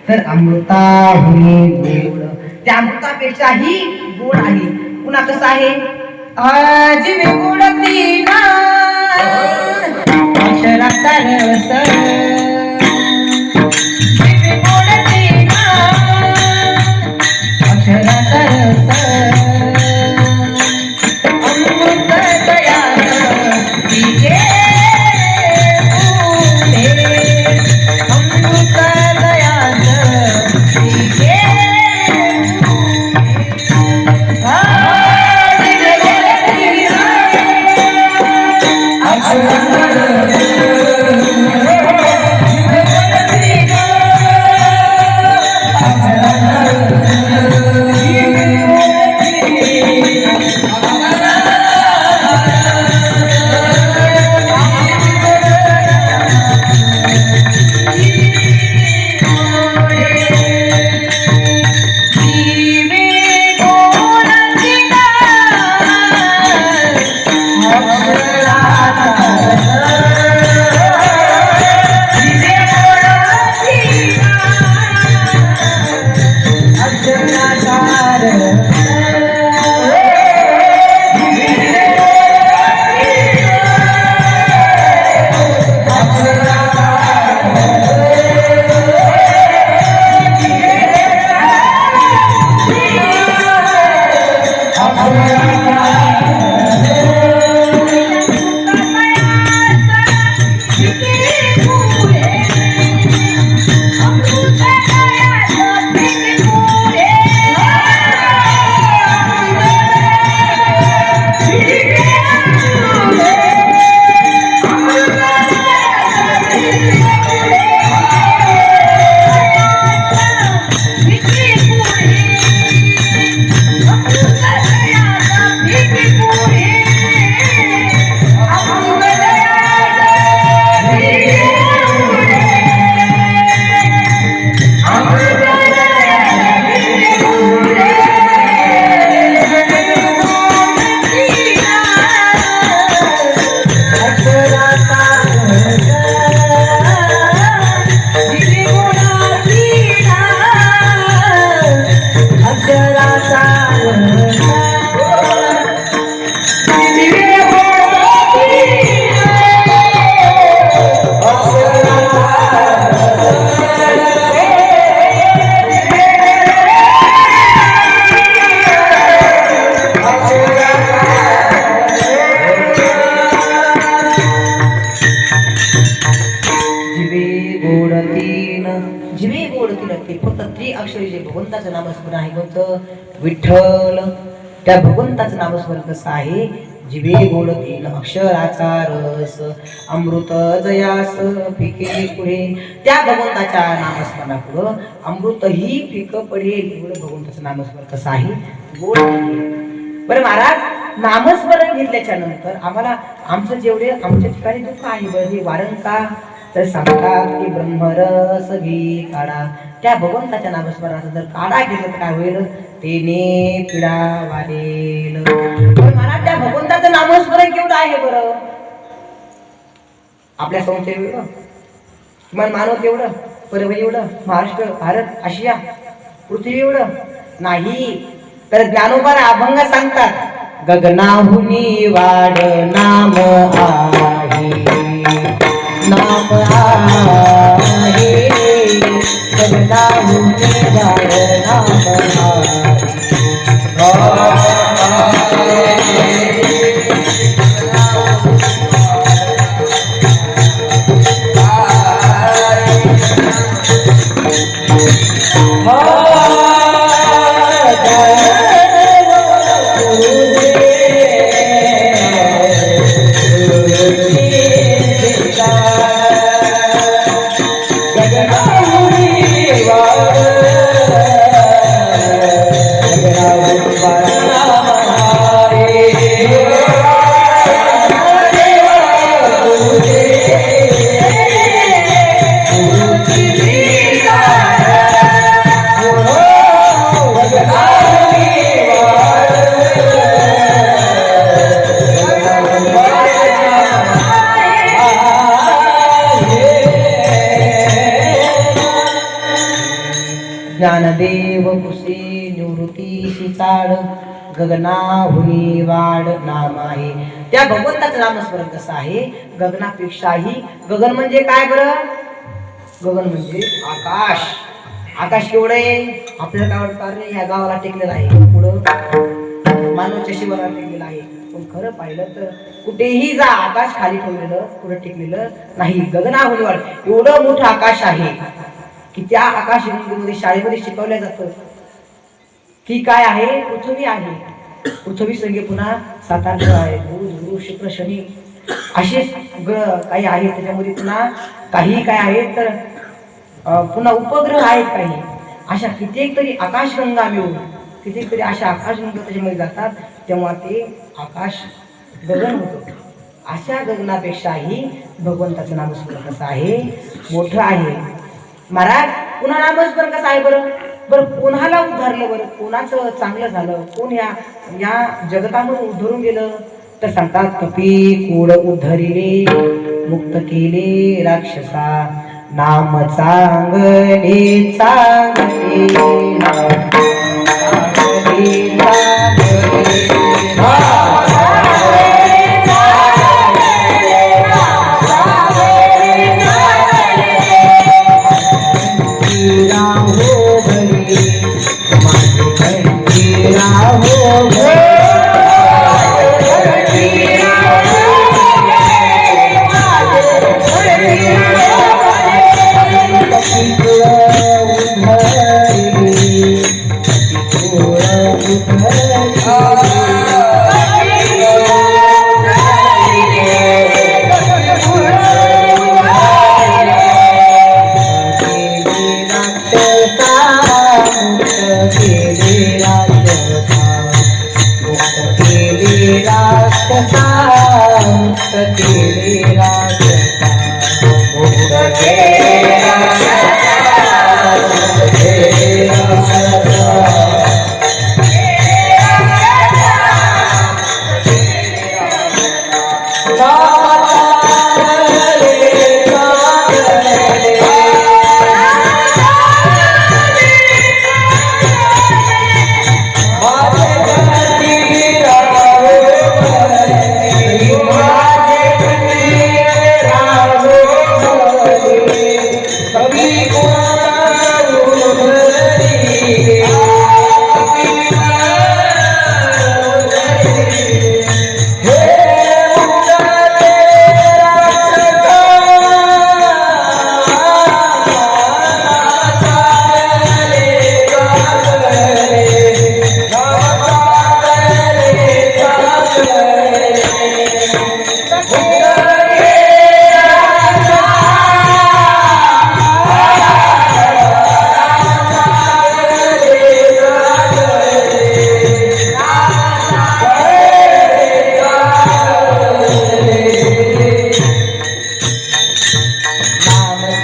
तर अमृताहुनी गोड, त्या अमृतापेक्षाही गोड आहे. पुन्हा कसं आहे, आज गोड तीना अक्षराचा रस, गोड तीना अक्षराचा रस, अमृत दयाल तिचे फुले, अमृत दयाल तिचे जिवे गोड तीन, फक्त त्रिअक्षरी जे भगवंताचं नामस्मरण आहे कोणतं, विठ्ठल. त्या भगवंताचं नामस्मरण कसं आहे, जिवे गोड तीन अक्षराचा रस, अमृत जयास फिके पुढे. त्या भगवंताच्या नामस्मरणापुढं अमृतही फिकं पडेल एवढं भगवंताचं नामस्मरण कसं आहे, गोड. बरं महाराज, नामस्मरण घेतल्याच्या नंतर आम्हाला आमचं जेवढे आमच्या ठिकाणी दुःख आहे बरं हे वारण का, तर सांगतात की ब्रह्मरस घे काढा. त्या भगवंताच्या नामस्मरणाचा जर काढा घेतला तर काय होईल, तेने पिढा वाढेल. महाराज, त्या भगवंताचं नामस्मरण केवढं आहे बरं, आपल्या संशय एवढं, किमान मानव केवढं, परभणी एवढं, महाराष्ट्र, भारत, आशिया, पृथ्वी एवढं नाही. तर ज्ञानोबा अभंग सांगतात, गगनाहुनी वाढ नाम आहे, नाम आहे, गगनाहुनी वाढ नाम गगनाहुनी वाढ नाम आहे. त्या भगवंताचं नामस्मरण कसं आहे? गगनापेक्षाही. गगन म्हणजे काय बरं? गगन म्हणजे आकाश. आकाश केवढं आहे? आपल्याला काय वाटतं रे या गावाला टेकलेलं आहे, पुढं मानवच्या शिवाला टेकलेलं आहे. पण खरं पाहिलं तर कुठेही जा आकाश खाली ठेवलेलं कुठं टेकलेलं नाही. गगनाहुनी वाढ एवढं मोठं आकाश आहे की त्या आकाश गंगेमध्ये शाळेमध्ये शिकवलं जातं की काय आहे? पृथ्वी आहे. पृथ्वी संगे पुन्हा 7-8 ग्रह आहेत. बुध, गुरु, शुक्र, शनी असे ग्रह काही आहेत. त्याच्यामध्ये पुन्हा काही काय आहेत तर पुन्हा उपग्रह आहेत काही. अशा कित्येक तरी आकाशगंगा मिळून कित्येक तरी अशा आकाशगंगा त्याच्यामध्ये जातात, तेव्हा ते आकाश गगन होतं. अशा गगनापेक्षाही भगवंताचं नामस्मरण कसं आहे? मोठं आहे. महाराज पुन्हा नामस्मरण कसं आहे बरं? बरं कोणाला उद्धारलं बरं? कोणाचं चांगलं झालं? कोण या जगतामध्ये उद्धरून गेलं? तर सांगतात कपी कूड उद्धरिले मुक्त केले राक्षसा नाम चांगले चांगले नाम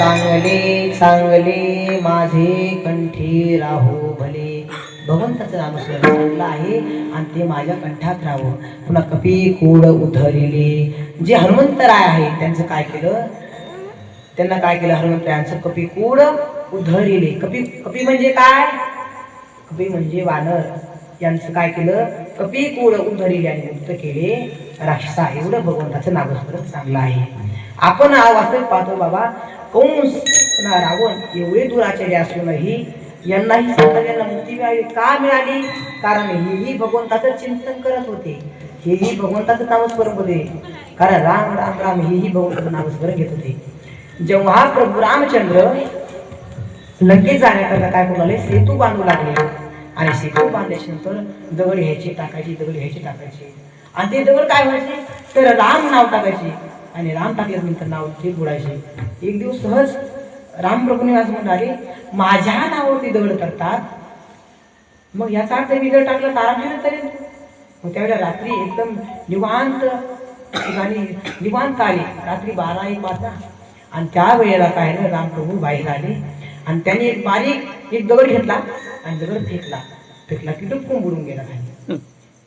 चांगले चांगले माझे कंठी राहो भले. भगवंताचं नामस्मरण चांगलं आहे आणि ते माझ्या कंठात राहावं. पुन्हा कपी कूड उद्धरिले जे हनुमंतराय आहे त्यांचं काय केलं? त्यांना काय केलं? हनुमंतरायांचं कपी कूड उद्धरिले. कपी कपी म्हणजे काय? कपी म्हणजे वानर. यांचं काय केलं? कपी कूड उद्धरिले आणि मुक्त केले राक्षसा. एवढं भगवंताचं नामस्मरण चांगलं आहे. आपण वास्तविक पाहतो बाबा कंस पुन्हा रावण एवढे दुराचारी असूनही यांनाही सत्याला मुक्ती मिळाली. का मिळाली? कारण हेही भगवंताचं चिंतन करत होते, हेही भगवंताचं नामस्मरण होते. कारण राम राम राम हेही भगवंताचं नामस्मरण घेत होते. जेव्हा प्रभू रामचंद्र लगेच जाण्याकरता काय म्हणाले? सेतू बांधू लागले. आणि सेतू बांधल्याच्या नंतर दगड घ्यायचे टाकायचे, दगड घ्यायचे टाकायचे. आणि ते दगड काय व्हायचे? तर राम नाव टाकायचे आणि राम टाकल्यानंतर नाव ते बुडायचे. एक दिवस सहज राम प्रभूने असं म्हणाले, माझ्या नावावरती दगड करतात, मग याचा अर्थ मी जर टाकलं तारांजली तरी. मग त्यावेळेला रात्री एकदम निवांत ठिकाणी निवांत आले. रात्री 12-1 वाजता. आणि त्या वेळेला काय ना रामप्रभू बाहेर आले आणि त्यांनी एक बारीक एक दगड घेतला आणि दगड फेकला की डुबकून बुडून गेला. काही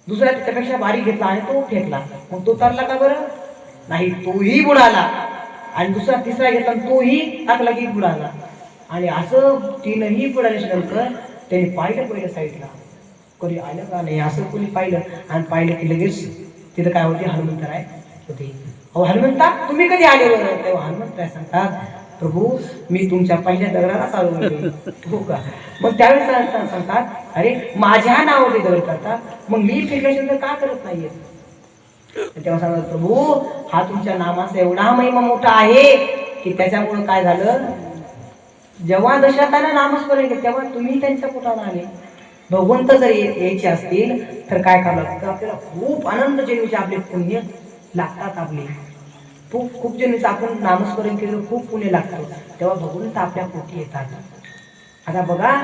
दुसरा त्याच्यापेक्षा बारीक घेतला आणि तो फेकला. मग तो तरला का बरं? नाही, तोही बुडाला. आणि दुसरा तिसरा घेतला आणि तोही टाकला की बुडाला. आणि असं तीनही बुडाल्याच्या नंतर त्यांनी पाहिलं साईडला कधी आलं का नाही असं कोणी पाहिलं आणि पाहिलं की लगेच तिथं काय होते हनुमंतराय होते. अहो हनुमंता तुम्ही कधी आले बरं? तेव्हा हनुमंतराय सांगतात प्रभू मी तुमच्या पहिल्या दगडालाच आलो होते. हो का? मग त्यावेळेस सांगतात अरे माझ्या नावाने दगड करता मग मी फिरल्याशिवाय का करत नाहीये? तेव्हा सांगतात प्रभू हा तुमच्या नामाचा एवढा महिमा मोठा आहे की त्याच्यामुळे काय झालं जेव्हा दशरथाला नामस्मरण केलं तेव्हा तुम्ही त्यांच्या पोटाला आले. भगवंत जर यायचे असतील तर काय करावं लागतं आपल्याला खूप आनंद जन्मीचे आपले पुण्य लागतात. आपले खूप खूप जन्मीचं आपण नामस्मरण केलं खूप पुण्य लागतं तेव्हा भगवंत आपल्या पोटी येतात. आता बघा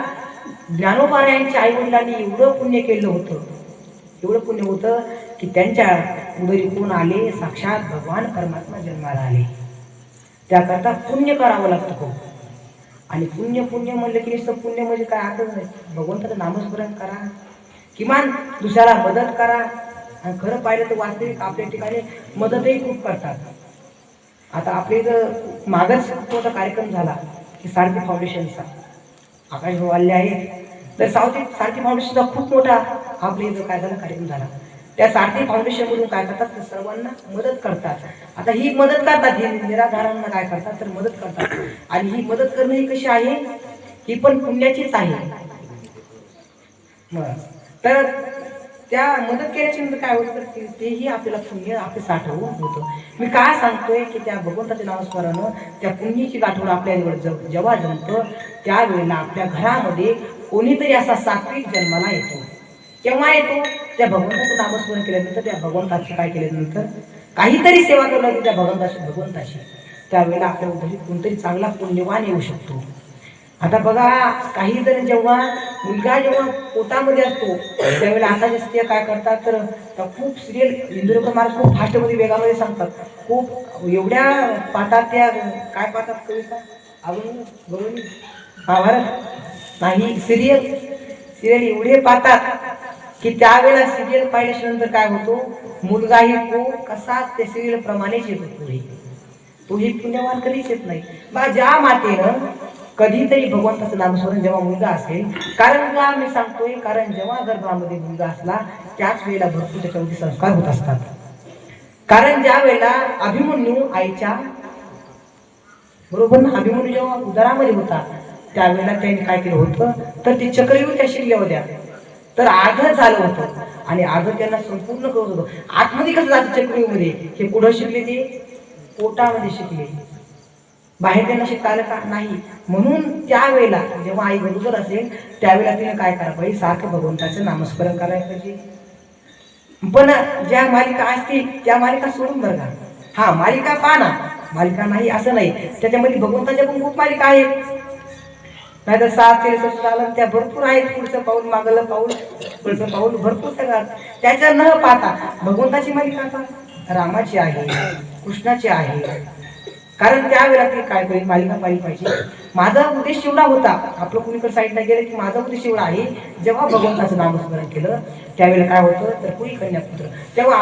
ज्ञानोबा यांच्या आई वडिलांनी एवढं पुण्य केलं होतं एवढं पुण्य होतं की त्यांच्या उदरी कोण आले साक्षात भगवान परमात्मा जन्माला आले. त्याकरता पुण्य करावं लागतं खूप. आणि पुण्य पुण्य म्हणलं की नुसतं पुण्य म्हणजे काय आठवत नाही. भगवंताचं नामस्मरण करा किमान दुसऱ्याला मदत करा. आणि खरं पाहिलं तर वास्तविक आपल्या ठिकाणी मदतही खूप करतात. आता आपल्या इथं मागच मोठा कार्यक्रम झाला की सारथी फाउंडेशनचा आकाश भाऊ आले आहेत तर सारथी फाउंडेशनचा खूप मोठा आपल्या इथं काय झाला कार्यक्रम झाला. त्या सारथी फाउंडेशनमधून काय करतात तर सर्वांना मदत करतात. आता ही मदत करतात ही निराधारांना काय करतात तर मदत करतात. आणि ही मदत करणं ही कशी आहे ही पण पुण्याचीच आहे. तर त्या मदत केल्याच्या नंतर काय होतं तर तेही आपल्याला पुण्य आपले साठवून होतं. मी काय सांगतोय की त्या भगवंताचे नामस्मरण त्या पुण्याची गाठवण आपल्याजवळ जेव्हा जमतं त्यावेळेला आपल्या घरामध्ये कोणीतरी असा सात्विक जन्माला येतो. केव्हा येतो त्या भगवंताचं नामस्मरण केल्यानंतर त्या भगवंताची काय केल्यानंतर काहीतरी सेवा करू लागली त्या भगवंताची त्यावेळेला आपल्या उदरी कोणतरी चांगला पुण्यवान येऊ शकतो. आता बघा काही जण जेव्हा मुलगा जेव्हा पोटामध्ये असतो त्यावेळेला आता जास्त काय करतात तर खूप सिरियल इंदुरकर महाराज खूप फास्टमध्ये वेगामध्ये सांगतात. खूप एवढ्या पाठात त्या काय पाठात कविता अवनी महाभारत नाही सिरियल एवढे पाहतात की त्यावेळेला सिरियल पाहिल्याच्या नंतर काय होतो मुलगाही तो कसाच त्या सिरियल प्रमाणेच येतो. तोही पुण्यवान कधीच येत नाही. बा ज्या मातेनं कधीतरी भगवंताचं नामस्मरण जेव्हा मुलगा असेल कारण का मी सांगतोय कारण जेव्हा गर्भामध्ये मुलगा असला त्याच वेळेला भरपूर त्याच्यावरती संस्कार होत असतात. कारण ज्या वेळेला अभिमन्यू आईच्या बरोबर अभिमन्यू जेव्हा उदरामध्ये होता त्यावेळेला त्यांनी काय केलं होतं तर ते चक्रव्यूह त्या शिकल्या होत्या तर अर्ध झालं होतं आणि अर्ध त्यांना संपूर्ण करत होतं. आतमध्ये कसं जातं चक्रव्यूहमध्ये हे पुढं शिकले ते पोटामध्ये शिकले बाहेर त्यांना शिकता आलं का नाही. म्हणून त्यावेळेला जेव्हा आई बरोबर असेल त्यावेळेला तिने काय करायला पाहिजे सारखं भगवंताचं नामस्मरण करायला पाहिजे. पण ज्या मालिका असतील त्या मालिका सोडून बरं का हा मालिका पहा ना मालिका नाही असं नाही त्याच्यामध्ये भगवंताच्या पण खूप मालिका आहेत. नाहीतर 7 आलं त्या भरपूर आहेत. पुढचं पाऊल मागलं पाऊल पुढचं पाऊल भरपूर सगळं त्याच्या न पाहता भगवंताची मालिका आता रामाची आहे कृष्णाची आहे. कारण त्यावेळेला ती काय करेल मालिका पाहिली पाहिजे. माझा उद्देश एवढा होता आपलं कुणीकडे साईडला गेलं की माझा उद्देश एवढा आहे जेव्हा भगवंताचं नामस्मरण केलं त्यावेळेला काय होतं तर पुरी कन्यापुत्र तेव्हा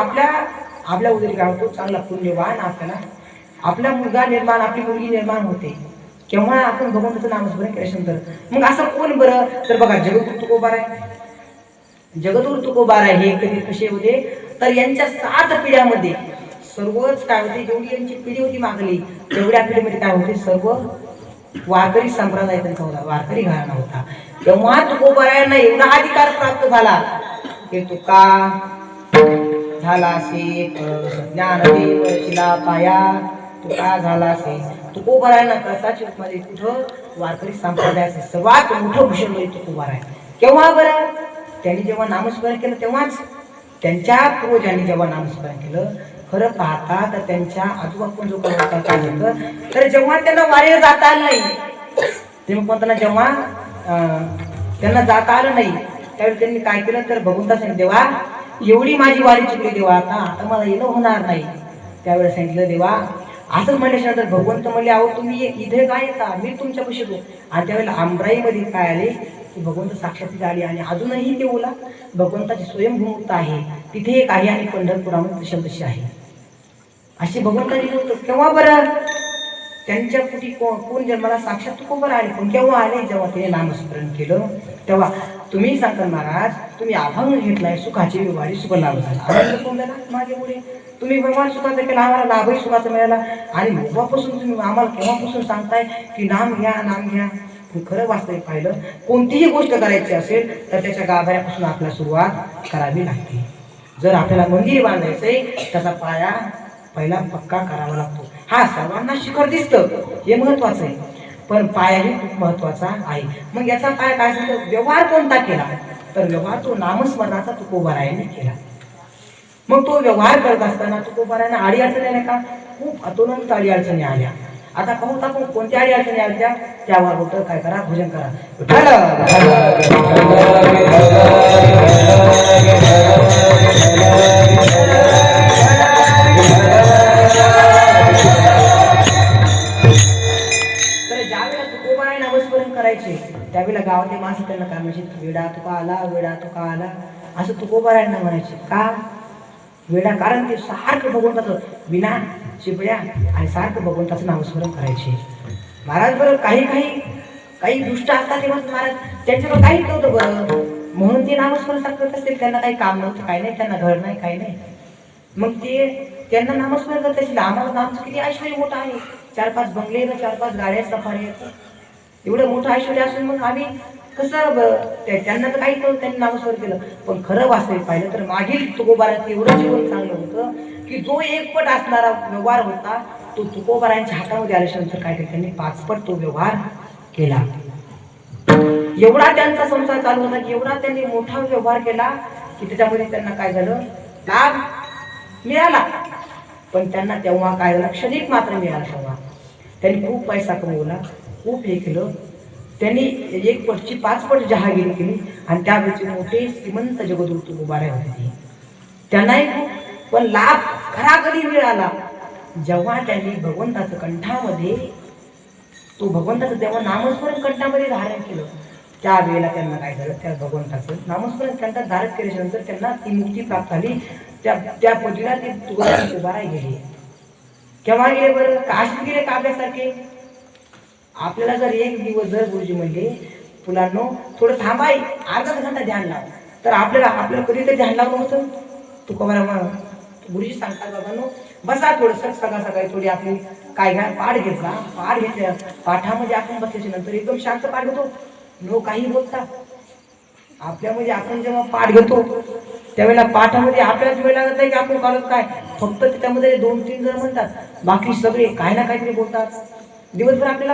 आपल्या उदरी काय होतो चांगला पुण्यवान आपल्याला आपला मुलगा निर्माण आपली मुलगी निर्माण होते केव्हा आपण भगवंताचं नामस्मरण केल्यानंतर. मग असं कोण बरं तर बघा जगद्गुरु तुकोबार आहे. जगद्गुरु तुकोबार आहे हे कधी कसे होते तर यांच्या 7 पिढ्यामध्ये सर्वच काय होते जेवढी यांची पिढी होती मागली तेवढ्या पिढीमध्ये काय होते सर्व वारकरी संप्रदाय त्यांचा होता वारकरी घराणा होता. तेव्हा तुकोबारायांना एवढा अधिकार प्राप्त झाला की तुका झाला असे ज्ञानदेव शिला पाया तुका झाला असे. तुकोबारायांना कळसाची मध्ये कुठं वारकरी संप्रदायाचे सर्वात मोठं भूषण म्हणजे तुकोबार आहे. केव्हा बरं त्यांनी जेव्हा नामस्मरण केलं तेव्हाच त्यांच्या पूर्वजांनी जेव्हा नामस्मरण केलं खरं पाहता तर त्यांच्या आजोबा पण जो काय होतं तर जेव्हा त्यांना वारीला जाता आलं नाही तेव्हा कोणत्यांना जेव्हा त्यांना जाता आलं नाही त्यावेळी त्यांनी काय केलं तर भगवंता सांगितलं देवा एवढी माझी वारी चुकली देवा आता मला येणं होणार नाही. त्यावेळेस सांगितलं देवा असं म्हणल्यानंतर भगवंत म्हणले अहो तुम्ही इथे काय येता मी तुमच्यापाशी येतो. आणि त्यावेळेला आमराईमध्ये काय आले की भगवंत साक्षात आले आणि अजूनही ते ओला भगवंताची स्वयंभूमूर्त आहे तिथे एक आहे आणि पंढरपुरामध्ये तशी आहे अशी भगवंताची मूर्त. केव्हा बरं त्यांच्या पोटी कोण जन्माला साक्षात तुकोबार आले पण केव्हा आले जेव्हा तिने नामस्मरण केलं तेव्हा तुम्ही सांगता महाराज, तुम्ही अभंग घेतलाय सुखाची व्यवहारी सुख लाभ झाला, आनंद कोण झाला माझे पुढे. तुम्ही व्यवहार सुखाचा केला, आम्हाला लाभही सुखाचा मिळाला. आणि मोबापासून तुम्ही आम्हाला केव्हापासून सांगताय की नाम घ्या नाम घ्या. पण खरं वास्तविक पाहिलं, कोणतीही गोष्ट करायची असेल तर त्याच्या गाभाऱ्यापासून आपल्याला सुरुवात करावी लागते. जर आपल्याला मंदिर बांधायचंय त्याचा पाया पहिला पक्का करावा लागतो. हा सर्वांना शिखर दिसतं हे महत्वाचं आहे, पण पायाही खूप महत्वाचा आहे. मग याचा पाय काय सांगतो, व्यवहार कोणता केला तर व्यवहार तो नामस्मरणाचा तुकोबारायांनी केला. मग तो व्यवहार करत असताना तुकोबारायांना अडी अडचणी आल्या का, खूप अतोलंत अडी अडचणी आल्या. आता पाहूत आपण कोणत्या अडी अडचणी आल्या त्यावर होतं काय करा, भजन करा. त्यावेळेला गावातले माणसं त्यांना काय म्हणजे, वेडा तुका आला, वेडा तुका आला असं तुकोबारायांना म्हणायचे. का वेडा, कारण ते सारखं भगवंताचं बिना शिपड्या आणि सारखं भगवंताचं नामस्मरण करायचे. महाराज बरं काही दुष्ट असतात तेव्हा महाराज त्यांच्यावर काहीच नव्हतं बरं, म्हणून ते नामस्मरण करत असतील. त्यांना काही काम नव्हतं, काही नाही, त्यांना घर नाही, काही नाही. मग ते त्यांना नामस्मरण करत असतील. आम्हाला आमचं किती ऐश्वर्य मोठं आहे, 4-5 बंगले, 4-5 गाड्या, सफारी आहेत, एवढं मोठं ऐश्वर्य असून मग आम्ही कसं त्यांना तर काहीच नव्हतं, त्यांनी नामस्मरण केलं. पण खरं वास्तविक पाहिलं तर मागील तुकोबाराचं एवढं जीवन चांगलं होतं की जो 1 पट असणारा व्यवहार होता तो तुकोबारायांच्या हातामध्ये आल्याच्यानंतर काय केलं, त्यांनी 5 पट तो व्यवहार केला. एवढा त्यांचा संसार चालू होता की एवढा त्यांनी मोठा व्यवहार केला की त्याच्यामध्ये त्यांना काय झालं, लाभ मिळाला. पण त्यांना तेव्हा काय झालं, क्षणिक मात्र मिळाला. तेव्हा त्यांनी खूप पैसा कमवला, खूप हे केलं. त्यांनी 1 पटची 5 पट जहागिरी केली आणि त्यावेळेचे मोठे श्रीमंत जगद्गुरु तुकोबाराय होते. त्यांनाही खूप, पण लाभ खरा कधी मिळाला जेव्हा त्यांनी भगवंताचं कंठामध्ये, तो भगवंताचं तेव्हा नामस्मरण कंठामध्ये धारण केलं. त्यावेळेला त्यांना काय झालं, त्या भगवंताचं नामस्मरण कंठात धारण केल्यानंतर त्यांना ती मुक्ती प्राप्त झाली. त्या पटीला ते तुकोबाराय गेले. केव्हा गेले बरं, काशीत गेले का आपल्यासारखे. आपल्याला जर 1 दिवस जर गुरुजी म्हणले मुलांनो थोडं थांबाय, अर्धा घंटा ध्यान लाव, तर आपल्याला कधीतरी ध्यान लावलं होतं. तुकोबारा गुरुजी सांगतात बाबांनो बसा थोडंसं, सकाळी थोडी आपली काय घ्या, पाठ घेतला, पाठ घेतल्या पाठामध्ये आपण बसल्याच्या नंतर एकदम शांत पाठ घेतो, नो काही बोलता. आपल्यामध्ये आपण जेव्हा पाठ घेतो त्यावेळेला पाठामध्ये आपल्यालाच वेळ लागत नाही की आपण काढत काय, फक्त त्याच्यामध्ये 2-3 जण म्हणतात, बाकी सगळे काही ना काहीतरी बोलतात. दिवसभर आपल्याला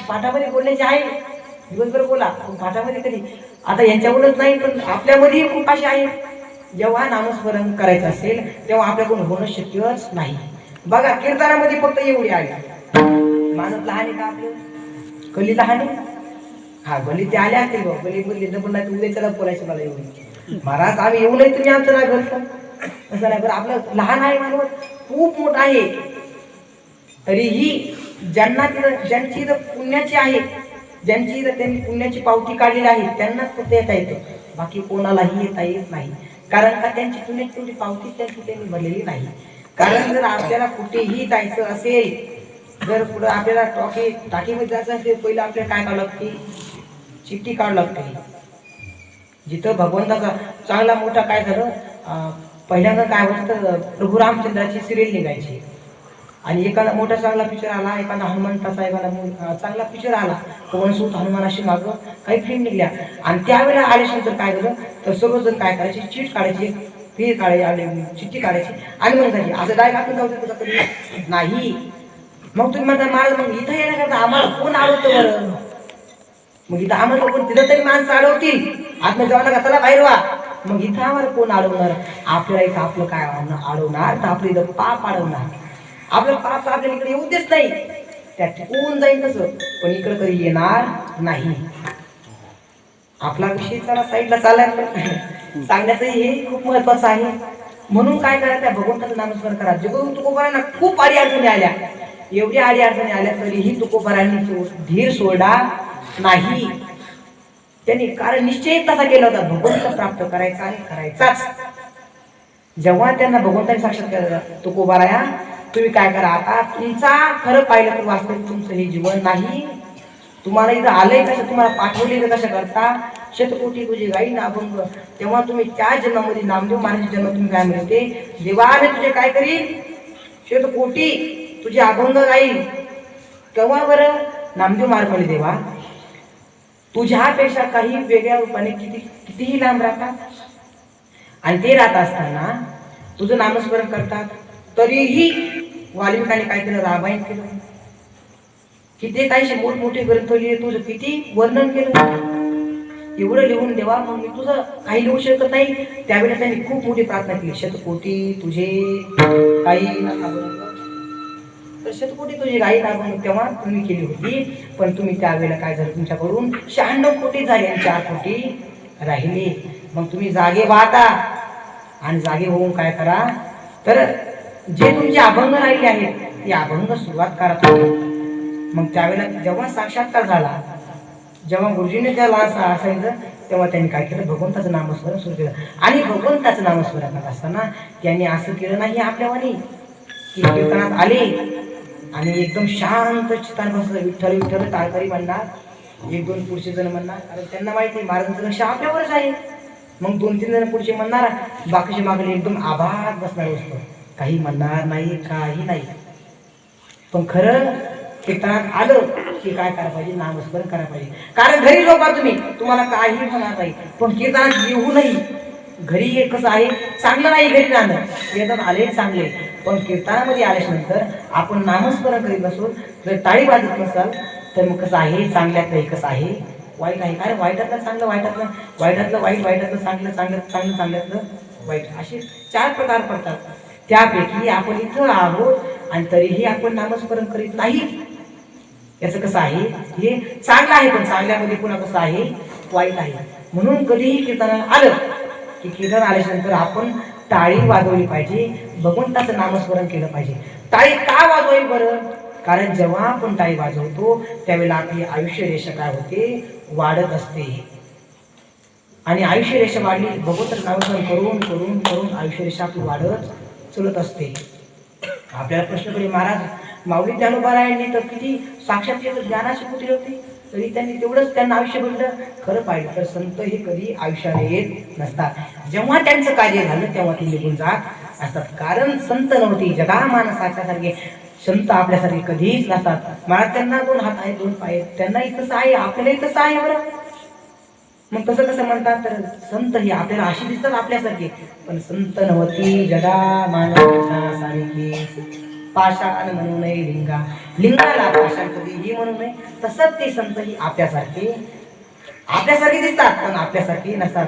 पाठामध्ये बोलण्याचे आहे, दिवसभर बोला, पाठामध्ये कधी आता यांच्यावरच नाही पण आपल्यामध्येही खूप असे आहे. जेव्हा नामस्मरण करायचं असेल तेव्हा आपल्याकडून होणं शक्यच नाही. बघा कीर्तनामध्ये फक्त एवढी आहे, माणूस लहान आहे का आपलं, कली लहान आहे. हा गली ते आले असतील बघ, गली बोलली तर पुन्हा उद्या त्याला बोलायचं मला एवढी महाराज आम्ही येऊ नये तुम्ही आमचं ना घरचं असं नाही. बरं आपलं लहान आहे मानवत खूप मोठं आहे, तरीही ज्यांची पुण्याची आहे, ज्यांची त्यांनी पुण्याची पावती काढलेली आहे त्यांनाच फक्त येता येतं, बाकी कोणालाही येता येत नाही. कारण का त्यांची पुण्याची तेवढी पावती त्यांनी भरलेली नाही. कारण जर आपल्याला कुठेही जायचं असेल, जर पुढं आपल्याला टाकीमध्ये जायचं असेल, पहिलं आपल्याला काय काढावं लागते, चिठ्ठी काढावं लागते. जिथं भगवंताचा चांगला मोठा काय झालं, पहिल्यांदा काय होतं, प्रभू रामचंद्राची सिरियल निघायची आणि एखादा मोठा चांगला पिक्चर आला, एखादा हनुमंताचा एखादा चांगला पिक्चर आला, पवनसूत हनुमानाशी मागं काही फिल्म निघल्या आणि त्यावेळेला आल्यानंतर काय झालं तर सर्वजण काय करायचे, चिट काढायची, फिर काढायची, चिठ्ठी काढायची आणि मग जायची. असं डायरेक्ट आपण जाऊ शकतो कधी नाही. मग तुम्ही म्हणता महाराज मग इथं येण्याकरता आम्हाला कोण आवडतं बरं, मग इथं आम्हाला कोण, तिथं तरी माणसं अडवतील, आतमध्ये जाऊ नका चला बाहेर व्हा. मग इथं आम्हाला कोण अडवणार, आपल्याला इथं आपलं काय अडवणार तर आपलं इथं पाप अडवणार. आपलं पाप आपल्याला इकडे येऊ देत नाही, त्या टिकून जाईल तसं, पण इकडे कधी येणार नाही. आपला विषय चला साईडला चालला, सांगण्याचं हे खूप महत्वाचं आहे. म्हणून काय करा, त्या भगवंताचं नामस्मरण करा. जगद्गुरु तुकोबारांना खूप आडी अडचणी आल्या, एवढी आडी अडचणी आल्या तरीही तुकोबारांनी धीर सोडला नाही. त्यांनी कारण निश्चय तसा केला होता, भगवंत प्राप्त करायचा आणि करायचाच. जेव्हा त्यांना भगवंताने साक्षात केला, तुकोबाराया तुम्ही काय करा, आता तुमचा खरं पाहिलं तर वास्तविक तुमचं हे जीवन नाही, तुम्हाला इथं आलंय कसं, तुम्हाला पाठवले कशा करता, शतकोटी तुझे गाई अभंग. तेव्हा तुम्ही त्या जन्मामध्ये नामदेव महाराजांच्या जन्म तुम्ही काय म्हणते, देवाने तुझे काय करील, शतकोटी तुझे अभंग गाईल. तेव्हा बरं नामदेव महाराज म्हणले, देवा तुझ्यापेक्षा काही वेगळ्या रूपाने कितीही लांब राहतात, आणि ते राहत असताना तुझं नामस्मरण करतात. तरीही वाल्मिकाने काय केलं, रामायण केलं, किती काही मोठमोठे ग्रंथ लिहिले, तुझं किती वर्णन केलं. एवढं लिहून देवा मग मी तुझं काही लिहू शकत नाही. त्यावेळेला त्यांनी खूप मोठी प्रार्थना केली, शतकोटी तुझे काही तर शतकोटी तुझी गाई अभंग तेव्हा तुम्ही केली होती. पण तुम्ही त्यावेळेला काय झालं, तुमच्याकडून 96 कोटी झाले आणि 4 कोटी राहिले. मग तुम्ही जागे वाहता आणि जागे होऊन काय करा, तर जे तुमचे अभंग राहिले आहेत ते अभंग सुरुवात करा. मग त्यावेळेला जेव्हा साक्षात्कार झाला, जेव्हा गुरुजीने त्याला असायचं, तेव्हा त्यांनी काय केलं, भगवंताचं नामस्मरण सुरू केलं. आणि भगवंताचं नामस्मरण करत असताना त्यांनी असं केलं नाही आपल्यावानी की कीर्तनात आले आणि एकदम शांत चित्तान बसलं, विठ्ठल विठ्ठल टाळकरी म्हणणार, 1-2 पुढचे जण म्हणणार, कारण त्यांना माहिती आहे महाराजांचं लक्ष आपल्यावरच आहे. मग 2-3 जण पुढचे म्हणणार, बाकीचे मागले एकदम आभात बसणार असतो, काही म्हणणार नाही, काही नाही. पण खरं कीर्तनात आलं की काय करायला पाहिजे, नामस्मरण करायला पाहिजे. कारण घरी झोपा तुम्हाला काही होणार नाही, पण कीर्तनात येऊ नाही. घरी हे कसं आहे, चांगलं नाही घरी राहणं, कीर्तन आले चांगले, पण कीर्तनामध्ये आल्यानंतर आपण नामस्मरण करीत नसू, जर टाळी वाजत नसाल तर मग कसं आहे, चांगल्यातलं कसं आहे, वाईट आहे. कारण वाईटातलं चांगलं, वाईटातलं वाईट, वाईटातलं चांगलं, चांगल्यातलं वाईट, असे 4 प्रकार पडतात. त्यापैकी आपण इथं आहोत आणि तरीही आपण नामस्मरण करीत नाही. याचं कसं आहे, हे चांगलं आहे पण चांगल्यामध्ये पुन्हा कसं आहे, वाईट आहे. म्हणून कधीही कीर्तन आलं की कीर्तन आल्यानंतर आपण टाळी वाजवली पाहिजे, भगवंताचं नामस्मरण केलं पाहिजे. टाळी का वाजवायला बरं, कारण जेव्हा आपण टाळी वाजवतो त्यावेळेला आपली आयुष्य रेषा काय होते, वाढत असते. आणि आयुष्य रेषा वाढली, भगवंताचं नामस्मरण करून करून करून आयुष्य रेषा आपली वाढत चलत असते. आपल्याला प्रश्न पडले, महाराज माऊली ज्ञानोबारायांनी तर किती साक्षात ज्ञानाची पुतळी होती, तरी त्यांनी तेवढंच त्यांना आयुष्य बघितलं. खरं पाहिलं तर संत हे कधी आयुष्याने येत नसतात, जेव्हा त्यांचं कार्य झालं तेव्हा ते निघून जात असतात. कारण संत नव्हती, जगा माणसाच्या सारखे संत आपल्यासारखे कधीच नसतात. मला त्यांना 2 हात आहेत, 2 पाय आहेत, त्यांनाही तसं आहे, आपल्यालाही तसं आहे बरं. मग तसं कसं म्हणतात, तर संत ही आपल्याला अशी दिसतात आपल्यासारखे, पण संत नव्हती, जगा मानवाच्या सारखी. पाषाण म्हणू नये लिंगा, लिंगाला पाषाण कधीही म्हणू नये. तसंच ते संत ही आपल्यासारखे दिसतात पण आपल्यासारखे नसतात.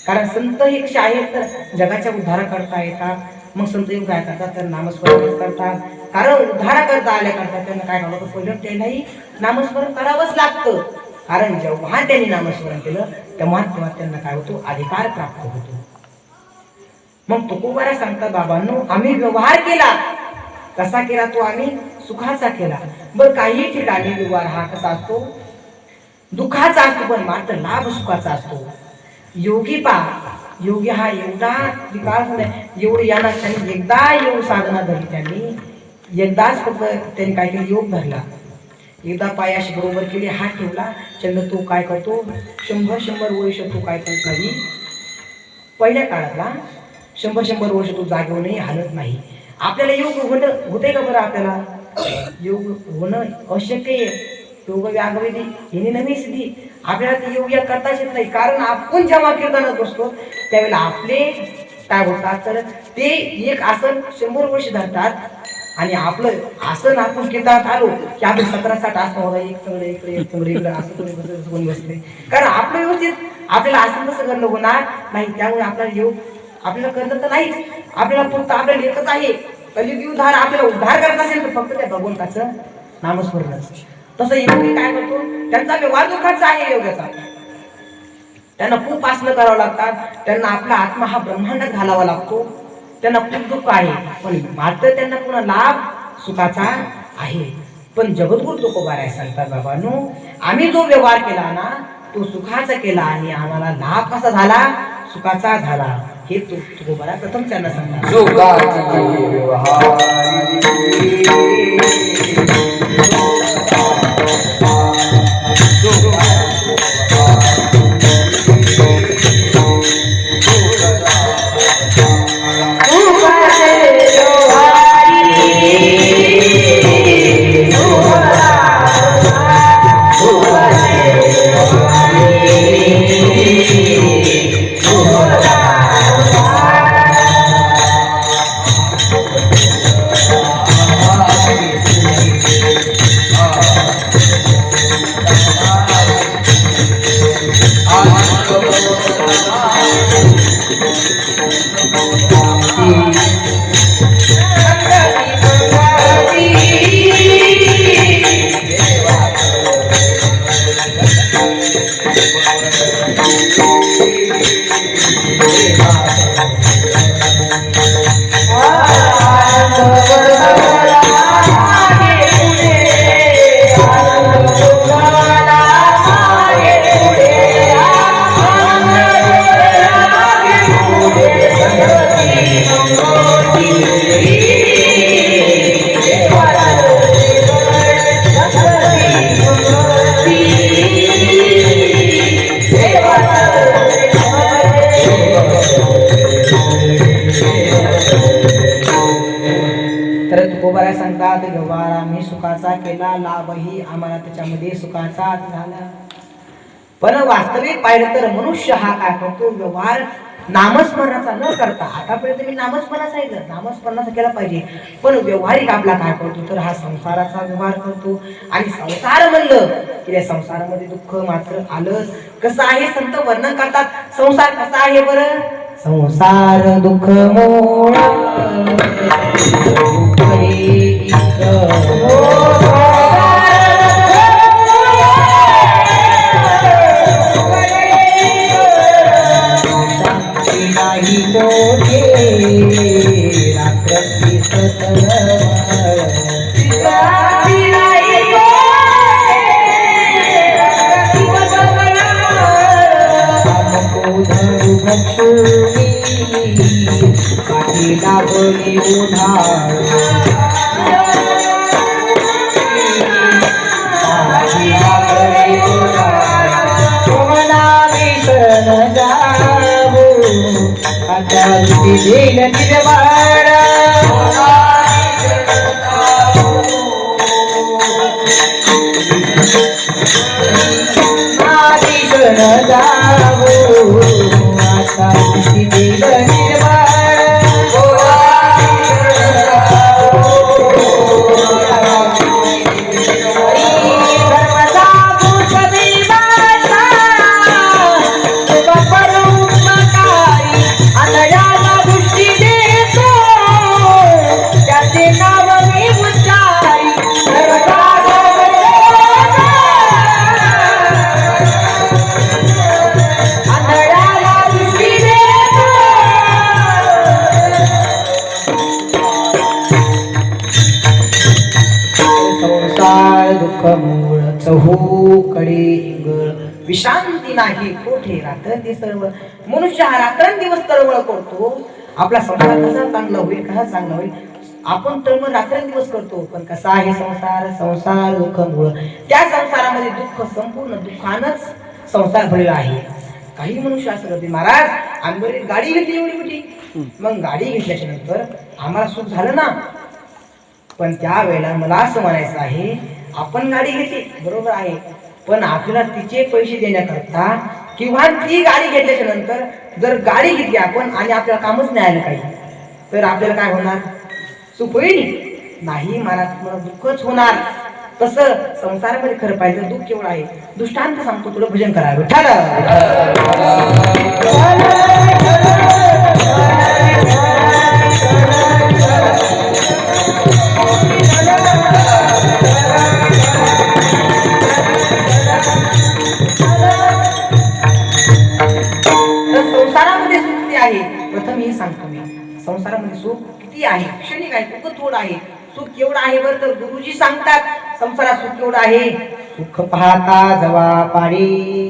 कारण संत हे कसे आहेत, तर जगाच्या उद्धारा करता येतात. मग संत येऊन काय करतात, तर नामस्मरण करतात. कारण उद्धारा करता आल्या करतात त्यांना काय करावं, पहिलं त्यांनाही नामस्मरण करावंच लागतं. कारण जेव्हा त्यांनी नामस्मरण केलं तेव्हा त्यांना काय होतो, अधिकार प्राप्त होतो. मग तुकोबारा सांगतात, बाबांनो आम्ही व्यवहार केला, कसा केला तो, आम्ही सुखाचा केला. बरं काही ठिकाणी व्यवहार हा कसा असतो, दुःखाचा असतो, पण मात्र लाभ सुखाचा असतो. योगी हा एवढा विकास एवढं याला त्यांनी एकदा योग साधना धरली, त्यांनी एकदाच फक्त त्यांनी काय केलं, योग धरला, एकदा पायाशी बरोबर केली, हात ठेवला, चंद्र तो काय करतो, 100 वर्ष तो काय करत नाही. पहिल्या काळातला 100 वर्ष तो जागेवरही हलत नाही. आपल्याला योग होते का बरं, आपल्याला योग होणं अशक्य आहे. योग व्यागवेदी हिने नवी सिद्धी, आपल्याला ते योग करताच येत नाही. कारण आपण जेव्हा कीर्तनात बसतो त्यावेळेला आपले काय होतात, तर ते एक आसन 100 वर्ष धरतात आणि आपलं आसन आपण कीर्तनात आलो की आपण 17-60 आसन होता, एक सगळे इकडे असं कोणी बसले. कारण आपलं व्यवस्थित आपल्याला आसन कसं करणं होणार नाही. त्यामुळे आपल्याला योग आपल्याला करणं तर नाहीच, आपल्याला फक्त आपल्याला एकच आहे, कलियुगी उद्धार. आपल्याला उद्धार करत असेल तर फक्त त्या भगवंताचं नामस्मरणच. तसं योगी काय करतो, त्यांचा व्यवहार दुःखाचा आहे योगाचा, त्यांना खूप आसनं करावं लागतात, त्यांना आपला आत्मा हा ब्रह्मांडात घालावा लागतो, त्यांना खूप दुःख आहे, पण मात्र त्यांना पुन्हा लाभ सुखाचा आहे. पण जगद्गुरु तुकोबाराय सांगतात, बाबांनो आम्ही जो व्यवहार केला ना तो सुखाचा केला आणि आम्हाला लाभ कसा झाला, सुखाचा झाला. हे तुकोबारा प्रथम त्यांना सांगतात. सुखाचा तुकोबारा सांगतात व्यवहार आम्ही सुखाचा केला, लाभही आम्हाला त्याच्यामध्ये सुखाचा झाला. पण वास्तविक पाहिलं तर मनुष्य हा काय करतो, व्यवहार नामस्मरणाचा न करता, आतापर्यंत मी नामस्मरणाचा सांगितलं, नामस्मरणाचा केला पाहिजे, पण व्यवहारिक आपला काय करतो तर हा संसाराचा व्यवहार करतो. आणि संसार म्हणलं की त्या संसारामध्ये दुःख मात्र आलं. कसं आहे संत वर्णन करतात, संसार कसा आहे बरं. संसार दुःख मोळा नाही मोठे रात्री पाठीला बळी उन्हाळ शरण जाऊ आता देईल निर्वाळ शरण जाऊ आता देईल निर्वाळ दुःख मूळ चहूकडे इंगळ विश्रांती नाही कोठे रात्रंदिवस सर्व. मनुष्य हा रात्रंदिवस तळमळ करतो, आपला संसार कसा चांगला होईल, कसा चांगला होईल, आपण तळमळ रात्रंदिवस करतो. पण कसा आहे संसार, संसार दुःख मूळ. त्या संसारामध्ये दुःख, संपूर्ण दुःखानच संसार भरलेला आहे. काही मनुष्य असं करते, महाराज आंबरी गाडी घेतली एवढी मोठी, मग गाडी घेतल्याच्या नंतर आम्हाला सुख झालं ना. पण त्या वेळेला मला असं म्हणायचं आहे, आपण गाडी घेतली बरोबर आहे, पण आपल्याला तिचे पैसे देण्याकरता किंवा ती गाडी घेतल्याच्या नंतर जर गाडी घेतली आपण आणि आपल्याला कामच नाही आलं काही, तर आपल्याला काय होणार, सुख होईल नाही, मला दुःखच होणार. तसं संसारामध्ये खरं पाहिजे दुःख केवढं आहे. दृष्टांत सांगतो तुला, भजन करावं संसारामध्ये सुख किती आहे. प्रथम हे सांगतो मी, संसारामध्ये सुख किती आहे, क्षणिक आहे, दुःख थोडं आहे. सुख केवढं आहे बरं तर गुरुजी सांगतात, संसारात सुख केवढं आहे. सुख पाहता जवा पाडी,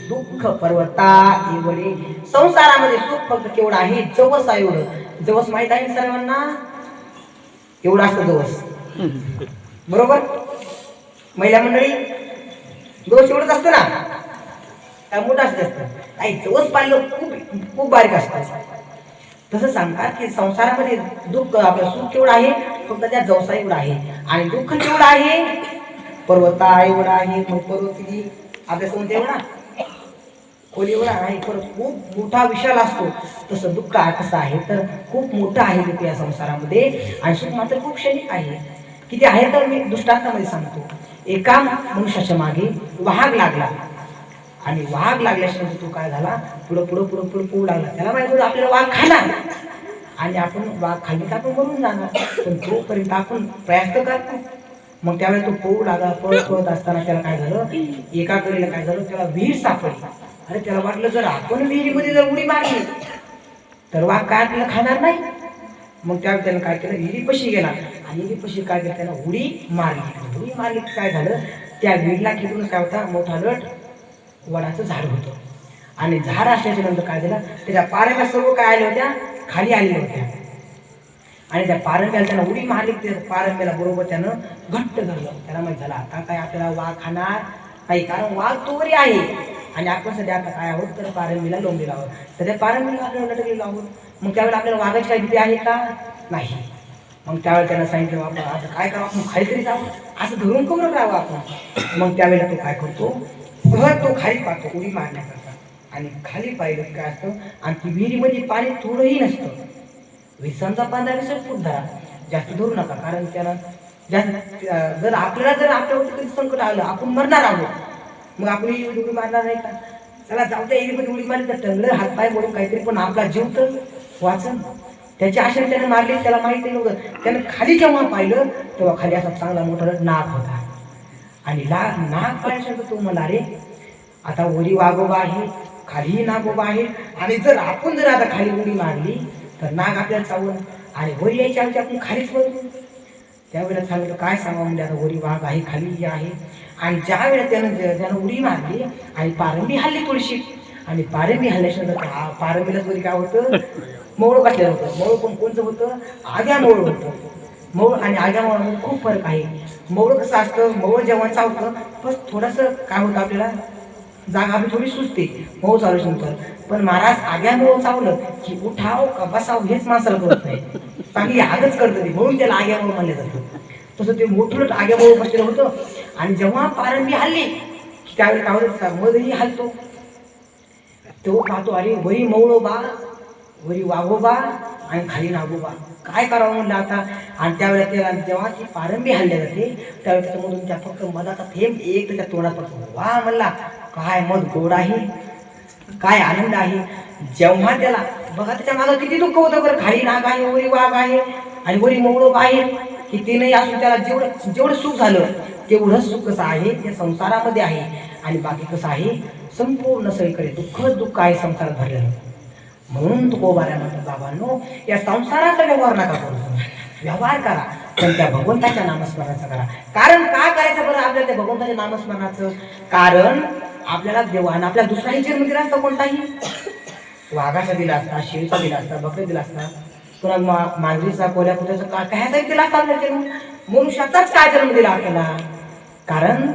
दुःख पर्वता एवढे. संसारामध्ये सुख फक्त केवढं आहे, जवस आहे एवढं. जवस माहित आहे सर्वांना, एवढं असतं जवस बरोबर. महिला मंडळी जवस एवढंच असतं ना, काय मोठं असतं काही जवस पाहिलं खूप खूप बारीक असतं. तसं सांगतात की संसारामध्ये दुःख आपलं सुख केवढं आहे, फक्त त्या जवसा एवढं आहे. आणि दुःख केवढं आहे, पर्वता एवढा आहे. मग पर्वत किती आपल्या समोर एवढा खोली एवढा आहे, परत खूप मोठा विशाल असतो. तसं दुःख कसं आहे तर खूप मोठं आहे या संसारामध्ये. आणि सुख मात्र खूप क्षणिक आहे. किती आहे तर मी दृष्टांतामध्ये सांगतो. एका मनुष्याच्या मागे वाघ लागला आणि वाघ लागल्याशिवाय तो काय झाला, पुढं पुढं पुढं पुढं पोहू लागला. त्याला माहिती होतं आपल्याला वाघ खाणार, आणि आपण वाघ खाल्ली तर आपण मरून जाणार, पण तोपर्यंत आपण प्रयास तर करतो. मग त्यावेळेस तो पळू लागला. पळत असताना त्याला काय झालं, एका कडेला काय झालं, त्याला विहीर सापडली. अरे त्याला वाटलं जर आपण विहिरीमध्ये जर उडी मारली तर वाघ काय आपल्याला खाणार नाही. मग त्यावेळेस त्यानं काय केलं, विहिरीपाशी गेला आणि विहिरीपाशी काय केलं, त्यानं उडी मारली. उडी मारली काय झालं, त्या विहिरीला खेळून काय होता, मोठा लट वडाचं झाड होतं. आणि झाड असल्याच्या नंतर काय झालं, त्याच्या पारंब्या सर्व काय आल्या होत्या, खाली आलेल्या होत्या. आणि त्या पारंब्याला त्यानं उडी मारली. त्या पारंब्याला बरोबर त्यानं घट्ट धरलं. त्याला माहित झालं आता काय आपल्याला वाघ खाणार नाही, कारण वाघ तोवरी आहे आणि आपण सध्या आता काय आहोत तर पारंबीला लोंबलेलो आहोत, सध्या पारंबीला आपल्याला लटकलेलो आहोत. मग त्यावेळेला आपल्याला वाघाची काही भीती आहे का, नाही. मग त्यावेळेला त्यानं सांगितलं आपण आता काय करावं, आपण खाली तरी जावं, असं धरून करून राहावं आपण. मग त्यावेळेला तो काय करतो, सहज तो खाली पाहतो उडी मारण्याकरता. आणि खाली पाहिलं काय असतं, आणि ती विहिरीमध्ये पाणी थोडंही नसतं. विसांचा 15-20 फूट धरा, जास्त धरू नका, कारण त्यानं जास्त जर आपल्यावरती कधी संकट आलं, आपण मरणार आहोत, मग आपण उडी मारणार नाही का. चला जाऊ त्या एरीमध्ये उडी मारली तर टंगलं हातपाय मोडून काहीतरी, पण आपला जीव तर वाचन. त्याच्या आशेने त्याने मारली, त्याला माहिती नव्हतं. त्यानं खाली जेव्हा पाहिलं तेव्हा खाली असा चांगला मोठा नाग होता. आणि नाग पाहिल्यानंतर तो म्हणला, अरे आता वरी वाघोबा आहे, खालीही नागोबा आहे, आणि जर आपण जर आता खाली उडी मारली तर नाग आपल्याला चावलं, आणि वरी यायच्या आमची आपण खालीच पडतो. त्यावेळेला सांगितलं काय सांगा म्हणजे आता वरी वाघ आहे, खाली आहे. आणि ज्या वेळेला त्यानं उडी मारली आणि पारंबी हल्ली थोडीशी, आणि पारंबी हल्ल्याच्यानंतर पारंबीला वरी काय होतं, मौळ बसलेलं होतं. मौळ पण कोणतं होतं, आग्या मौळ होतं. मौळ आणि आग्या मौळामध्ये खूप फरक आहे. मौळ कसं असतं, मौळ जेव्हा चावतं पण थोडंसं काय होतं, आपल्याला जागा आपली थोडी सुचते मऊ चालू नंतर. पण महाराज आग्या मऊ चावलं की उठाव का बसाव हेच माणसाला कळत नाही, चांगली आगच करतं ते, म्हणून त्याला आग्या मऊ म्हणलं जातं. तसं ते मोठं आग्या मऊ बसलेलं होतं. आणि जेव्हा पारंबी हल्ली त्यावेळी काय होतं, मधही हलतो. तो पाहतो, अरे वरी मौळोबा, वरी वाघोबा आणि खाली नागोबा, काय करावं म्हणलं आता. आणि त्यावेळेला त्याला जेव्हा ती पारंबी हल्ल्या जाते त्यावेळेला त्याच्यामधून त्या फक्त मधाचा थेंब एक त्याच्या तोंडात पडतो. वा म्हणला, काय मध गोड आहे, काय आनंद आहे. जेव्हा त्याला बघा त्याच्या मागं किती दुःख होतं बरं, खाली नाग आहे, वरी वाघ आहे आणि वरी मौळोबा आहे, की ते नाही असून त्याला जेवढं सुख झालं तेवढंच सुख कसं आहे त्या संसारामध्ये आहे. आणि बाकी कसं आहे, संपूर्ण सगळीकडे दुःख आहे संसारात भरलेलं. म्हणून तो कोबाऱ्या म्हणतो, बाबांनो या संसाराचा व्यवहार नका करू, व्यवहार करा पण त्या भगवंताच्या नामस्मरणाचा करा. कारण का करायचं बरं आपल्याला त्या भगवंताच्या नामस्मरणाचं, कारण आपल्याला देवानं आपल्या दुसराही जन्म दिला असता, कोणताही वाघाचा दिला असता, शेळीचा दिला असता, बकरी दिला असता, पुन्हा मांजरीचा, कोल्या कुत्र्याचा, काह्याचाही दिला असता आपल्या जन्म. मनुष्याचाच काय जन्म दिला आपल्याला, कारण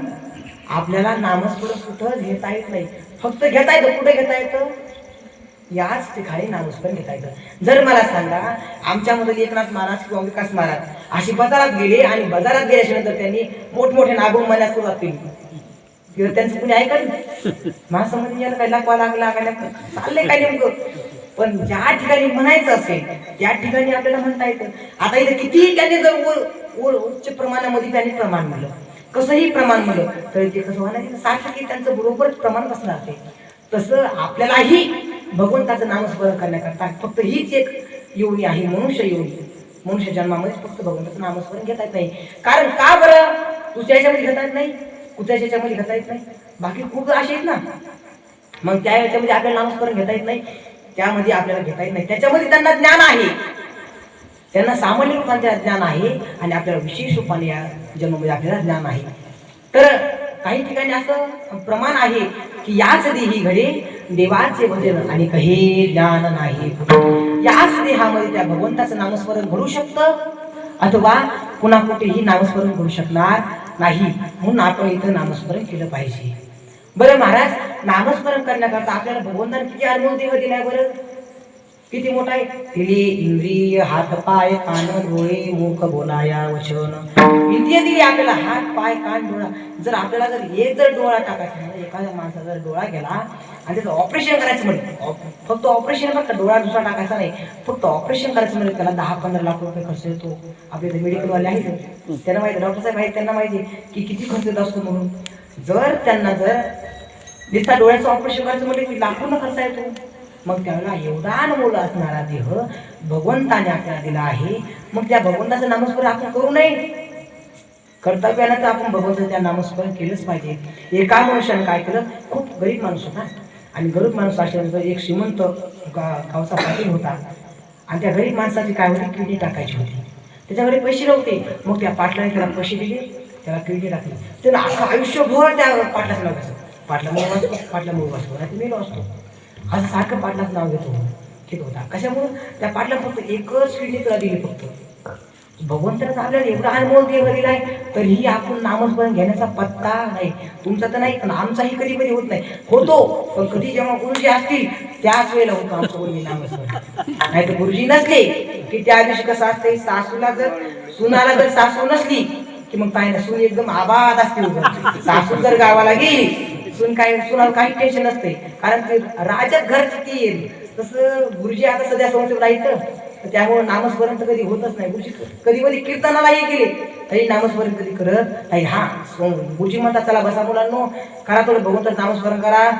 आपल्याला नामस्मरण कुठं घेता येत नाही. फक्त घेता येतं, कुठे घेता येतं, याच ठिकाणी नामस्मरण घेता येतं. जर मला सांगा आमच्यामध्ये एकनाथ महाराज किंवा विकास महाराज अशी बाजारात गेले आणि बाजारात गेल्याच्या नंतर त्यांनी मोठमोठे नागोम म्हणण्यास सुरुवात केली, किंवा त्यांचं कुणी ऐकलं माझ्यासमोर याला काही लाकवा लागला चाललंय काय नेमकं. पण ज्या ठिकाणी म्हणायचं असेल त्या ठिकाणी आपल्याला म्हणता येतं. आता इथं कितीही त्यांनी जर उच्च प्रमाणामध्ये त्यांनी प्रमाण म्हणलं, कसंही प्रमाण म्हणलं तर ते कसं होणार, सारखं की त्यांचं बरोबरच प्रमाण बसणार ते. तसं आपल्यालाही भगवंताचं नामस्मरण करण्याकरता फक्त हीच एक योनी आहे, मनुष्य योनी. मनुष्य जन्मामध्ये फक्त भगवंताचं नामस्मरण घेता येत नाही. कारण का बरं, दुसऱ्या याच्यामध्ये घेता येत नाही, कुठल्याच्या याच्यामध्ये घेता येत नाही, बाकी खूप असे आहेत ना. मग त्या याच्यामध्ये आपल्याला नामस्मरण घेता येत नाही, त्यामध्ये आपल्याला घेता येत नाही. त्याच्यामध्ये त्यांना ज्ञान आहे, त्यांना सामान्य रूपाने ज्ञान आहे आणि आपल्याला विशेष रूपाने या जन्मामध्ये आपल्याला ज्ञान आहे. तर काही ठिकाणी असं प्रमाण आहे की याच देही घडे देवाचे भजन आणि काही ज्ञान नाही. याच देहामध्ये त्या भगवंताचं नामस्मरण घडू शकतं अथवा पुन्हा कुठेही नामस्मरण घडू शकणार नाही. म्हणून आपण इथं नामस्मरण केलं पाहिजे. बरं महाराज, नामस्मरण करण्याकरता आपल्याला भगवंताने किती अनुभव देह दिलाय बरं, किती मोठा आहे. दिले इंद्रिय, हात पाय कान डोळे मुख बोलाया वचन. इंद्रिय दिली आपल्याला, हात पाय कान डोळा. जर आपल्याला जर डोळा टाकायचा, एखाद्या माणसाचा जर डोळा गेला आणि त्याचं ऑपरेशन करायचं म्हणजे, फक्त ऑपरेशन फक्त डोळा दुसरा टाकायचा नाही, फक्त ऑपरेशन करायचं म्हणजे त्याला 10-15 लाख रुपये खर्च येतो. आपले मेडिकलवाले आहेत त्यांना माहिती, डॉक्टर साहेब आहेत त्यांना माहिती की किती खर्च येत असतो. म्हणून जर त्यांना जर नुसता डोळ्याचं ऑपरेशन करायचं म्हणजे की लाखोंना खर्च येतो. मग त्याला एवढा अनमोल असणारा देह भगवंताने आपल्याला दिला आहे. मग त्या भगवंताचं नामस्मरण आपण करू नये. कर्तव्यानं तर आपण भगवंताचं त्या नामस्मरण केलंच पाहिजे. एका मनुष्यानं काय केलं, खूप गरीब माणूस होता आणि गरीब माणूस असल्यानंतर एक श्रीमंत गावचा पाटील होता आणि त्या गरीब माणसाची काय होती, किडनी टाकायची होती. त्याच्याकडे पैसे नव्हते. मग त्या पाटलाने त्याला पैसे दिले, त्याला किडनी टाकली. त्यानं असं आयुष्यभर त्या पाटलाचं नाव घ्यायचं. पाटला मूळ वाचतो, पाटला मूळ वाचतो, नाही मेलो असतो असं सारखं पाटलाचं नाव घेत होता. कशामुळं, त्या पाटला फक्त एकच किडनी तुला दिली. फक्त भगवंतानं आपल्याला एवढा अनमोल देह दिलाय, तरीही आपण नामस्मरण घेण्याचा पत्ता नाही. तुमचा तर नाही, पण आमचाही कधी कधी होत नाही. होतो, पण कधी जेव्हा गुरुजी असतील त्याच वेळेला होतो आमचं गुरुजी नामस्मरण. नाही तर गुरुजी नसले की त्या दिवशी कसं असते, सासूला जर सुनाला जर सासू नसली की मग काय नाही, सून एकदम आबाद असते. सासू जर गावाला गेली, सून काय, सुनाला काही टेन्शन नसते, कारण ते राजात घरची ती येईल. तसं गुरुजी आता सध्या संसद राहायचं, त्यामुळे नामस्मरण तर कधी होतच नाही. गुरुजी कधी कधी कीर्तनालाही गेले तरी नामस्मरण कधी करत नाही. हा, गुरुजी म्हणतात चला बसा मुलांनो, करा थोडं भगवंताचं नामस्मरण करा.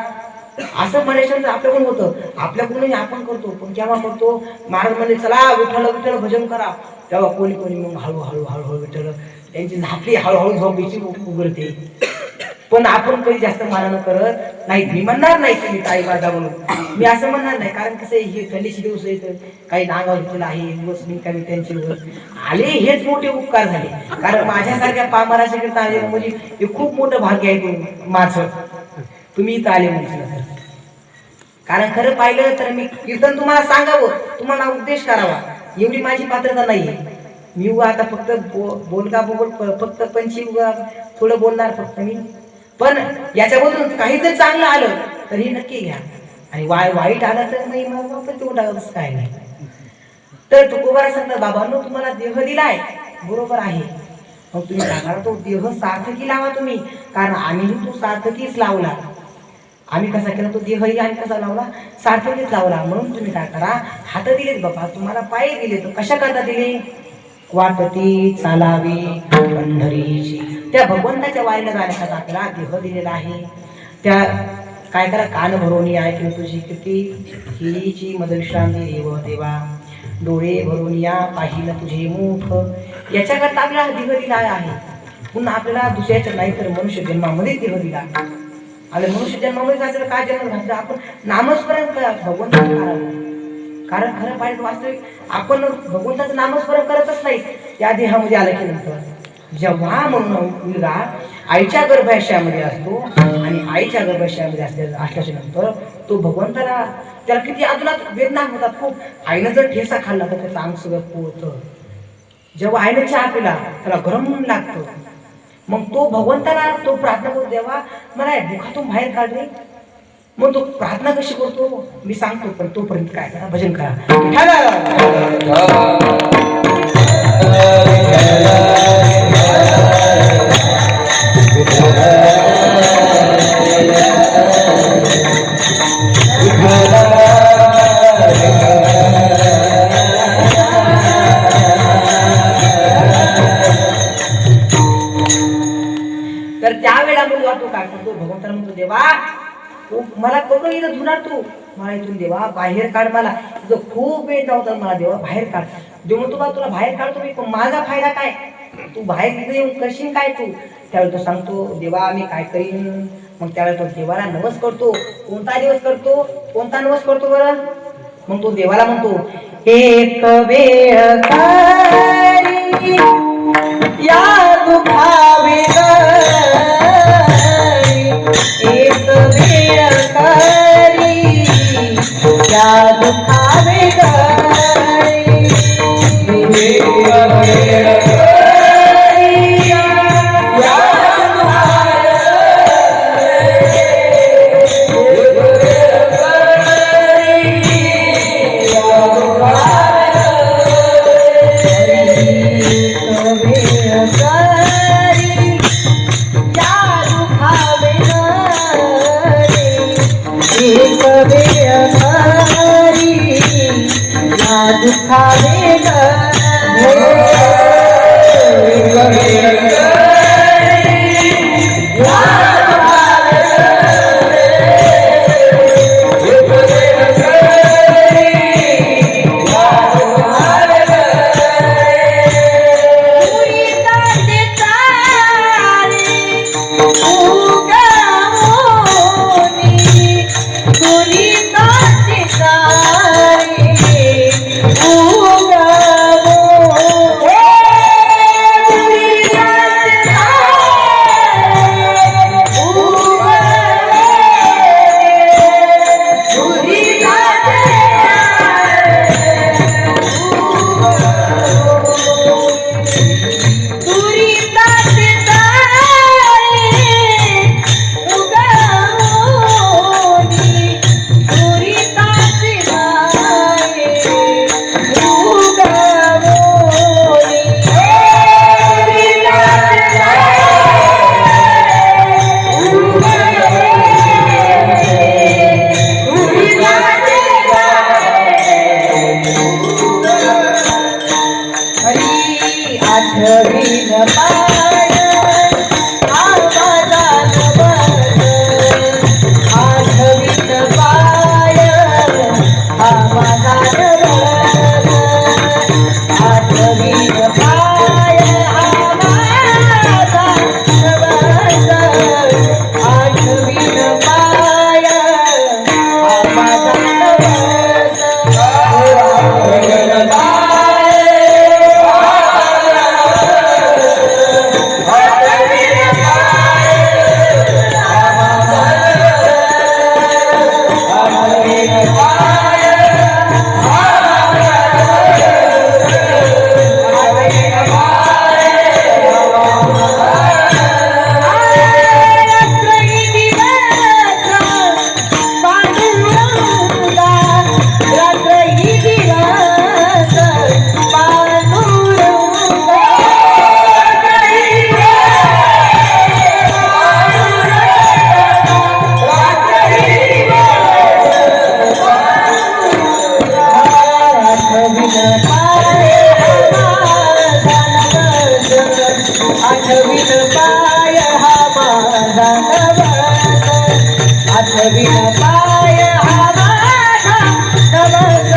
असं म्हणायचं आपल्याकडून होतं, आपल्याकडूनही आपण करतो. पण केव्हा करतो, महाराज म्हणजे चला विठ्ठल विठ्ठल भजन करा, तेव्हा कोणी कोणी मग हळूहळू हळूहळू विठ्ठल त्यांची झापली हळूहळू झोपेची उघडते. पण आपण कधी जास्त मानानं करत नाही. मी म्हणणार नाही की मी टाळी वाजा म्हणून, मी असं म्हणणार नाही. कारण कसं आहे, हे थंडीचे दिवस आहेत, काही नागाव घेतलेलं आहे, दिवस मी काही त्यांचे आले, हेच मोठे उपकार झाले. कारण माझ्यासारख्या पामराच्या करता आले म्हणजे हे खूप मोठं भाग्य आहे माझं, तुम्ही इथं आले म्हणजे. कारण खरं पाहिलं तर मी कीर्तन तुम्हाला सांगावं, तुम्हाला उपदेश करावा, एवढी माझी पात्रता नाहीये. मी उगा आता फक्त बोलगा बोल, फक्त पंची उगा थोडं बोलणार फक्त मी. पण याच्यामधून काही जर चांगलं आलं तर हे नक्की घ्या, आणि वाईट आलं तर नाही मग तेवढं काय नाही. तर तुकोबारा सांगतात, बाबांनो तुम्हाला देह दिलाय बरोबर आहे, मग तुम्ही सांगा तो देह सार्थकी लावा तुम्ही. कारण आम्हीही तो सार्थकीच लावला. आम्ही कसा केला तो देहही आम्ही कसा लावला, सार्थकीच लावला. म्हणून तुम्ही काय करा, हात दिलेत बाबा, तुम्हाला पाय दिले, तर कशा करता दिले, वाटती चालावी पंढरीची, त्या भगवंताच्या वारीला जाण्यासाठी आपल्याला देह दिलेला आहे. त्या काय करा, कान भरून ऐकून तुझी किती हिची मदविश्रांती देव देवा, डोळे भरून या पाहिलं तुझे मुख. याच्याकरता आपल्याला देह दिला आहे. पुन्हा आपल्याला दुसऱ्याच्या नाही तर मनुष्य जन्मामध्ये देह दिला. आणि मनुष्य जन्मामध्ये जायचं काय जन्म घातलं, आपण नामस्मरण करा भगवंताचं करावं. कारण खरं पाहिजे वास्तविक आपण भगवंताचं नामस्मरण करतच नाही. त्या देहामध्ये आलं की नंतर जेव्हा म्हणून मुलगा आईच्या गर्भाशयामध्ये असतो आणि आईच्या गर्भाशयामध्ये असल्याच्या नंतर तो भगवंताला, त्याला किती अजूनात वेदना होतात खूप. आईनं जर ठेसा खाल्ला तर त्याचं अंग सगळं पोळतं. जेव्हा आईनं चहा पिला त्याला गरम लागतं. मग तो भगवंताला तो प्रार्थना करतो, देवा मला या दुःखातून बाहेर काढ रे. मग तो प्रार्थना कशी करतो मी सांगतो, पण तोपर्यंत काय करा, भजन करा. तर त्यावेळेला मुलगा तो काय करतो, भगवंताला म्हणतो, देवा मला करून इथं धुणार, तू मला इथून देवा बाहेर काढ, मला तुझं खूप वेळ नव्हता, मला देवा बाहेर काढ. देव म्हणतो बा तुला बाहेर काढतो मी, पण माझा फायदा काय, तू बाहेर तिथे येऊन करशील काय तू. त्यावेळी तो सांगतो, देवा मी काय करीन. मग त्यावेळेस तो देवाला नवस करतो. कोणता दिवस करतो, कोणता नवस करतो बरं. मग तो देवाला म्हणतो, एक वेळ या दुखावे एक वेळ करी या दुखावे दुखावे आठवीन पाय हा माझा नवस आठवीन पाय हा माझा नवस आठवीन पाय हा माझा नवस आठवीन पाय हा माझा नवस आठवीन आठवीन पाय हा माझा नवस आठवीन पाय हा माझा नवस आठवीन पाय हा माझा नवस आठवीन पाय हा माझा नवस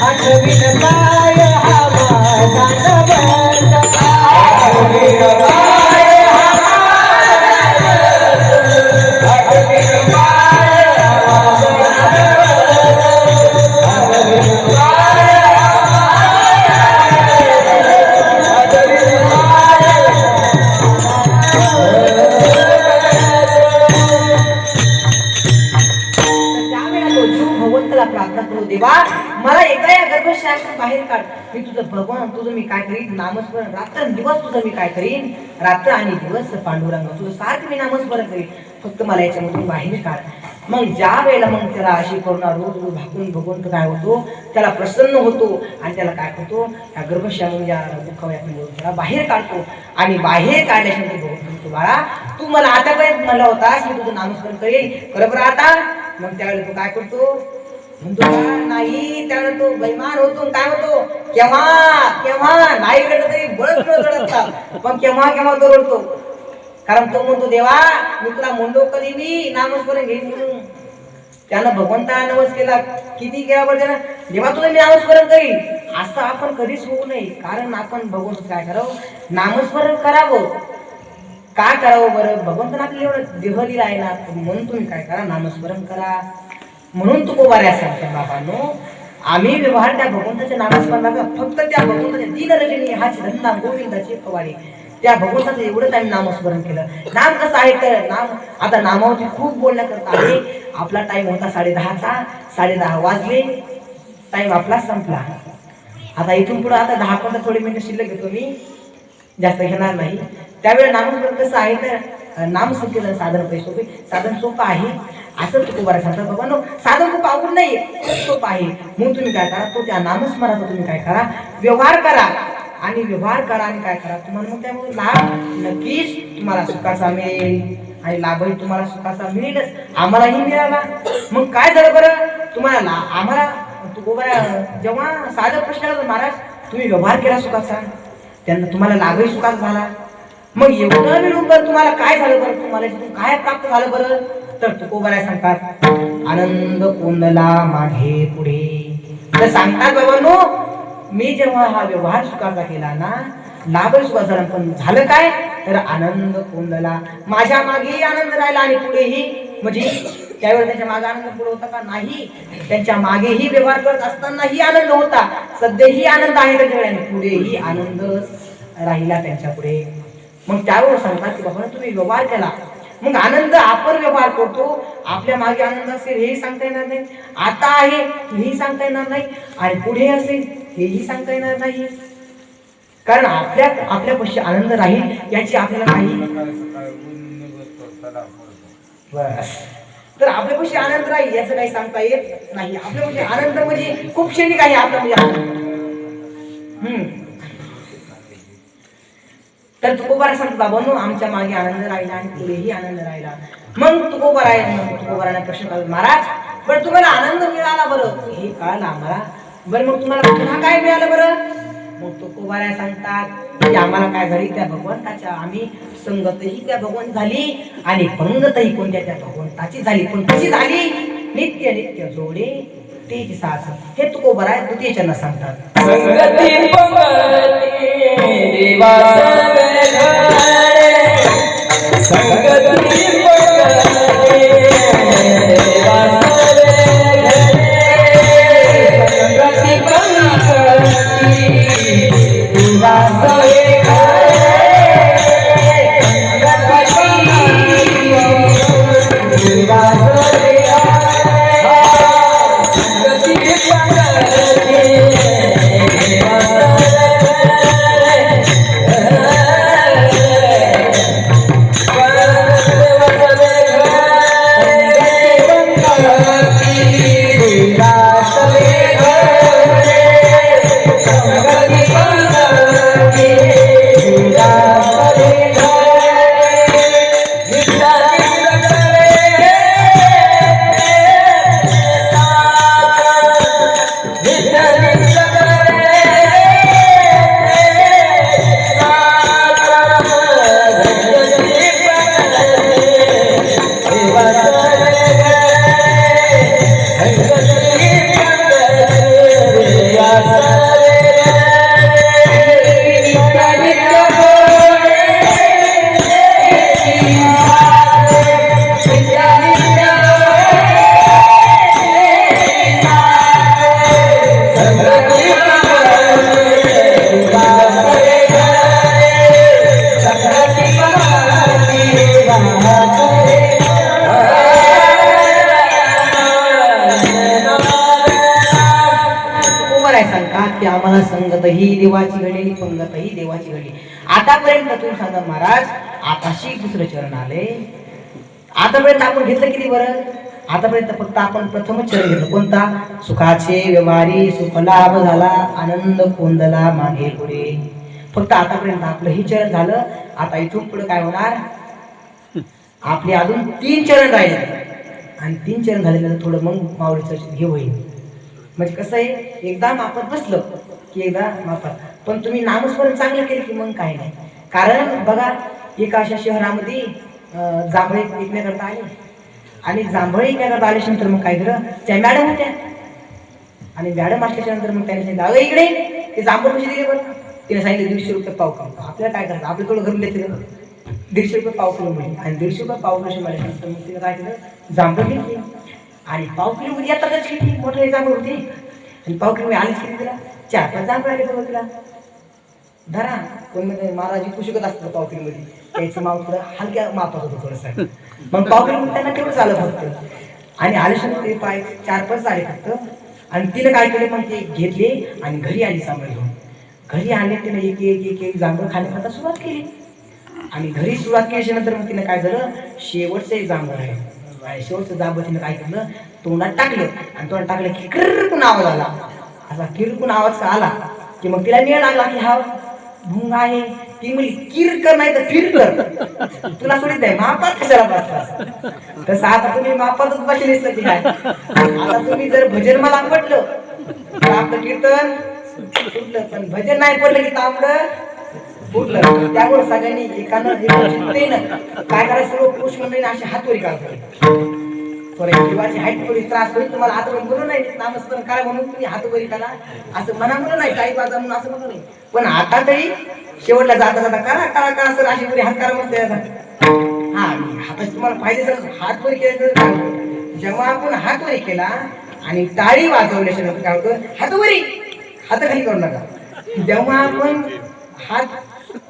आठवीन पाय हा माझा नवस आठवीन पाय भगवंताला प्रार्थना करू देवा मला एका या गर्भशाळेतून बाहेर काढ मी तुझं भगवान तुझं मी काय करीन नामस्मरण रात्र दिवस तुझं मी काय करीन रात्र आणि दिवस पांडुरंग तुझं सारखं मी नामस्मरण करीन फक्त मला याच्यामधून बाहेर काढ मग ज्या वेळेला मग त्याला अशी करुणा रोज रोज भाकून भगवंत काय होतो त्याला प्रसन्न होतो आणि त्याला काय होतो या गर्भशाळेतून या दुःखाव्यातून त्याला बाहेर काढतो आणि बाहेर काढल्याशिवाय भगवंत बाळा तू मला आतापर्यंत म्हणला होतास मी तुझं नामस्मरण करेन खरं बरं आता मग त्यावेळेला तो काय करतो म्हणतो नाही त्यावेळेला तो बैमान होतो काय होतो केव्हा केव्हा नाही रडत तरी बळच रडत पण केव्हा केव्हा तो रडतो कारण तो म्हणतो देवा मी तुला म्हणलो कधी मी नामस्मरण घेईन म्हणून त्यानं भगवंताला नवस केला किती केला बरं त्यानं देवा तुला मी नामस्मरण करीन असं आपण कधीच होऊ नये कारण आपण भगवंत काय करावं नामस्मरण करावं काय करावं बरं भगवंतानं आपल्याला एवढं देह दिला आहे ना म्हणून तुम्ही काय करा नामस्मरण करा म्हणून तुकोबाऱ्या सांगते बाबांनो आम्ही व्यवहार त्या भगवंताच्या नामस्मरणाचा फक्त त्या भगवंताच्या दीन रजनी हाची धंदा गोविंदाची फवारी त्या भगवंताचं एवढंच आम्ही नामस्मरण केलं नाम कसं आहे तर नाम आता नामावरती खूप बोलण्याकरता आहे आपला टाइम होता 10:30चा 10:30 वाजले टाइम आपला संपला आता इथून पुढे आता 10-15 थोडी मिनिटं शिल्लक घेतो मी जास्त घेणार नाही त्यावेळेला नामस्मरण कसं आहे तर नामसंकीर्तन साधन सोपं आहे असं तुकोबारा सांगतात बाबांनो साधन खूप अवघड नाही सोपं आहे म्हणून तुम्ही काय करा तो त्या नामस्मरणाचा तुम्ही काय करा व्यवहार करा आणि काय करा तुम्हाला मग त्यामुळे लाभ नक्कीच तुम्हाला सुखाचा मिळेल आणि लाभही तुम्हाला सुखाचा मिळेलच आम्हालाही मिळाला मग काय झालं बरं तुम्हाला आम्हाला तुकोबारा जेव्हा साधा प्रश्न आला महाराज तुम्ही व्यवहार केला सुखाचा त्यांना तुम्हाला लाभही सुखाचा झाला मग एवढं मिळून बरं तुम्हाला काय झालं बरं तुम्हाला काय प्राप्त झालं बरं तर तुकोबारा सांगतात आनंद कोंदला मागे पुढे तर सांगतात बाबांनो मी जेव्हा हा व्यवहार सुखाचा केला ना लाभ सुखाचा झाला पण झालं काय तर आनंद कोंदला माझ्या मागेही आनंद राहिला आणि पुढेही म्हणजे त्यावेळेस त्यांच्या मागे आनंद पुढे होता का नाही त्यांच्या मागेही व्यवहार करत असतानाही आनंद होता सध्याही आनंद आहे त्यांच्याकडे आणि पुढेही आनंद राहिला त्यांच्या पुढे मग त्यावेळेस सांगतात की बाबा तुम्ही व्यवहार केला मग आनंद आपण व्यवहार करतो आपल्या मागे आनंद असेल हेही सांगता येणार नाही आता आहे हेही सांगता येणार नाही आणि पुढे असेल हेही सांगता येणार नाही कारण आपल्यापाशी आनंद राहील याची आपल्याला काही तर आपल्यापाशी आनंद राहील याचं काही सांगता येत नाही आपल्यापाशी आनंद म्हणजे खूप क्षणिक आहे आपला म्हणजे तर तुकोबारा सांगतो बाबांनो आमच्या मागे आनंद राहिला आणि पुढेही आनंद राहिला मग तुकोबाराने प्रश्न केला महाराज बरं तुम्हाला आनंद मिळाला बरं हे कळलं आम्हाला बरं मग तुम्हाला पुन्हा काय मिळालं बरं मग तुकाराय सांगतात की आम्हाला काय झाली त्या भगवंताच्या आम्ही संगतही त्या भगवंत झाली आणि पंगतही कोणत्या त्या भगवंताची झाली पण कशी झाली नित्य नित्य जोडे तेच सास हे तुकोबराय द्वितीय चरण सांगतात संगती पंगती देवा संगती पंगती देवा संगती पंगती की आम्हाला संगत ही देवाची घडी आणि पंगत ही देवाची घडी आतापर्यंत तुम्ही सांगा महाराज आताशी दुसरं चरण आले आतापर्यंत आपण घेतलं किती बरं आतापर्यंत फक्त आपण प्रथमच चरण घेतलं कोणता सुखाचे व्यवहारी सुखलाभ झाला आनंद कोंदला मागे पुढे फक्त आतापर्यंत आपलं ही चरण झालं आता इथून पुढे काय होणार आपले अजून 3 चरण राहिले आणि 3 चरण झालेलं थोडं मग माऊलीचं हे होईल म्हणजे कसं आहे एकदा माफत बसलं की एकदा माफत पण तुम्ही नामस्मरण चांगलं केलं की मग काही नाही कारण बघा एका अशा शहरामध्ये जांभळे विकण्याकरता आले आणि जांभळे विकण्याकरता आल्यानंतर मग काय झालं त्या मॅडम होत्या आणि मॅडम असल्याच्यानंतर मग त्यांनी सांगितलं अगं इकडे ते जांभळ कशी दिले बरं तिने सांगितलं 150 रुपये पाव किलो आपल्याला काय करायचं आपलं थोडं घरून देते 150 रुपये पाव किलो मिळेल आणि 150 रुपये पाव किलो मिळाल्यानंतर मग तिने काय केलं जांभळ घेतली आणि पाव किलो मध्ये येतातच किती मोठे जांभळ होते आणि पाव किलो आलीच किती तिला 4-5 जांभळ आले बरोबर तिला धरा कोण म्हणजे महाराज इतकू शिकत असतं पाव किलो मध्ये त्याचं माव थोडं हलक्या मापात होतं थोडंसं मग पाव किलो त्यांना तेवढंच आलं फक्त आणि आल्याशिवाय ते पाय 4-5 आले फक्त आणि तिने काय केलं मग ते घेतले आणि घरी आली जांभळ घेऊन घरी आले तिने एक जांभळ खाण्याकरता सुरुवात केली आणि घरी सुरुवात केल्यानंतर मग तिने काय झालं शेवटचं एक जांभळ आहे शेवटचं जांभळ तिने काय केलं तोंडात टाकलं आणि तोंडात टाकलं की किरकून आवाज आला असा किरकून आवाज आला की मग तिला मिळ लागला की हा भुंग आहे ती म्हणली किर कर नाही तर फिर कर तुला सोडित नाही मापात कशाला बसला तसं आता तुम्ही मापातच बसले की काय आता तुम्ही जर भजन मला पडलं तर आपलं कीर्तन सुटलं पण भजन नाही पडलं की तांबडं फुटलं त्यामुळे सगळ्यांनी एकानं काय करायचं सर्व पुरुष मंडळीने अशी हातवरी काढतो जीवाची हाईट थोडी त्रास होईल तुम्हाला हात म्हणून नाही नामस्मरण करा म्हणून तुम्ही हातवरी करा असं मना म्हणून नाही काही बाजा म्हणून असं म्हणून नाही पण आता तरी शेवटला जाता जाता करा करा करा सर अशी पुरी हात करा म्हणते हा हाताची तुम्हाला पाहिजे तर हात वरी केलं जेव्हा आपण हात वरी केला आणि टाळी वाजवल्याच्या नंतर काय होतं हातवरी हात खाली करू नका जेव्हा आपण हात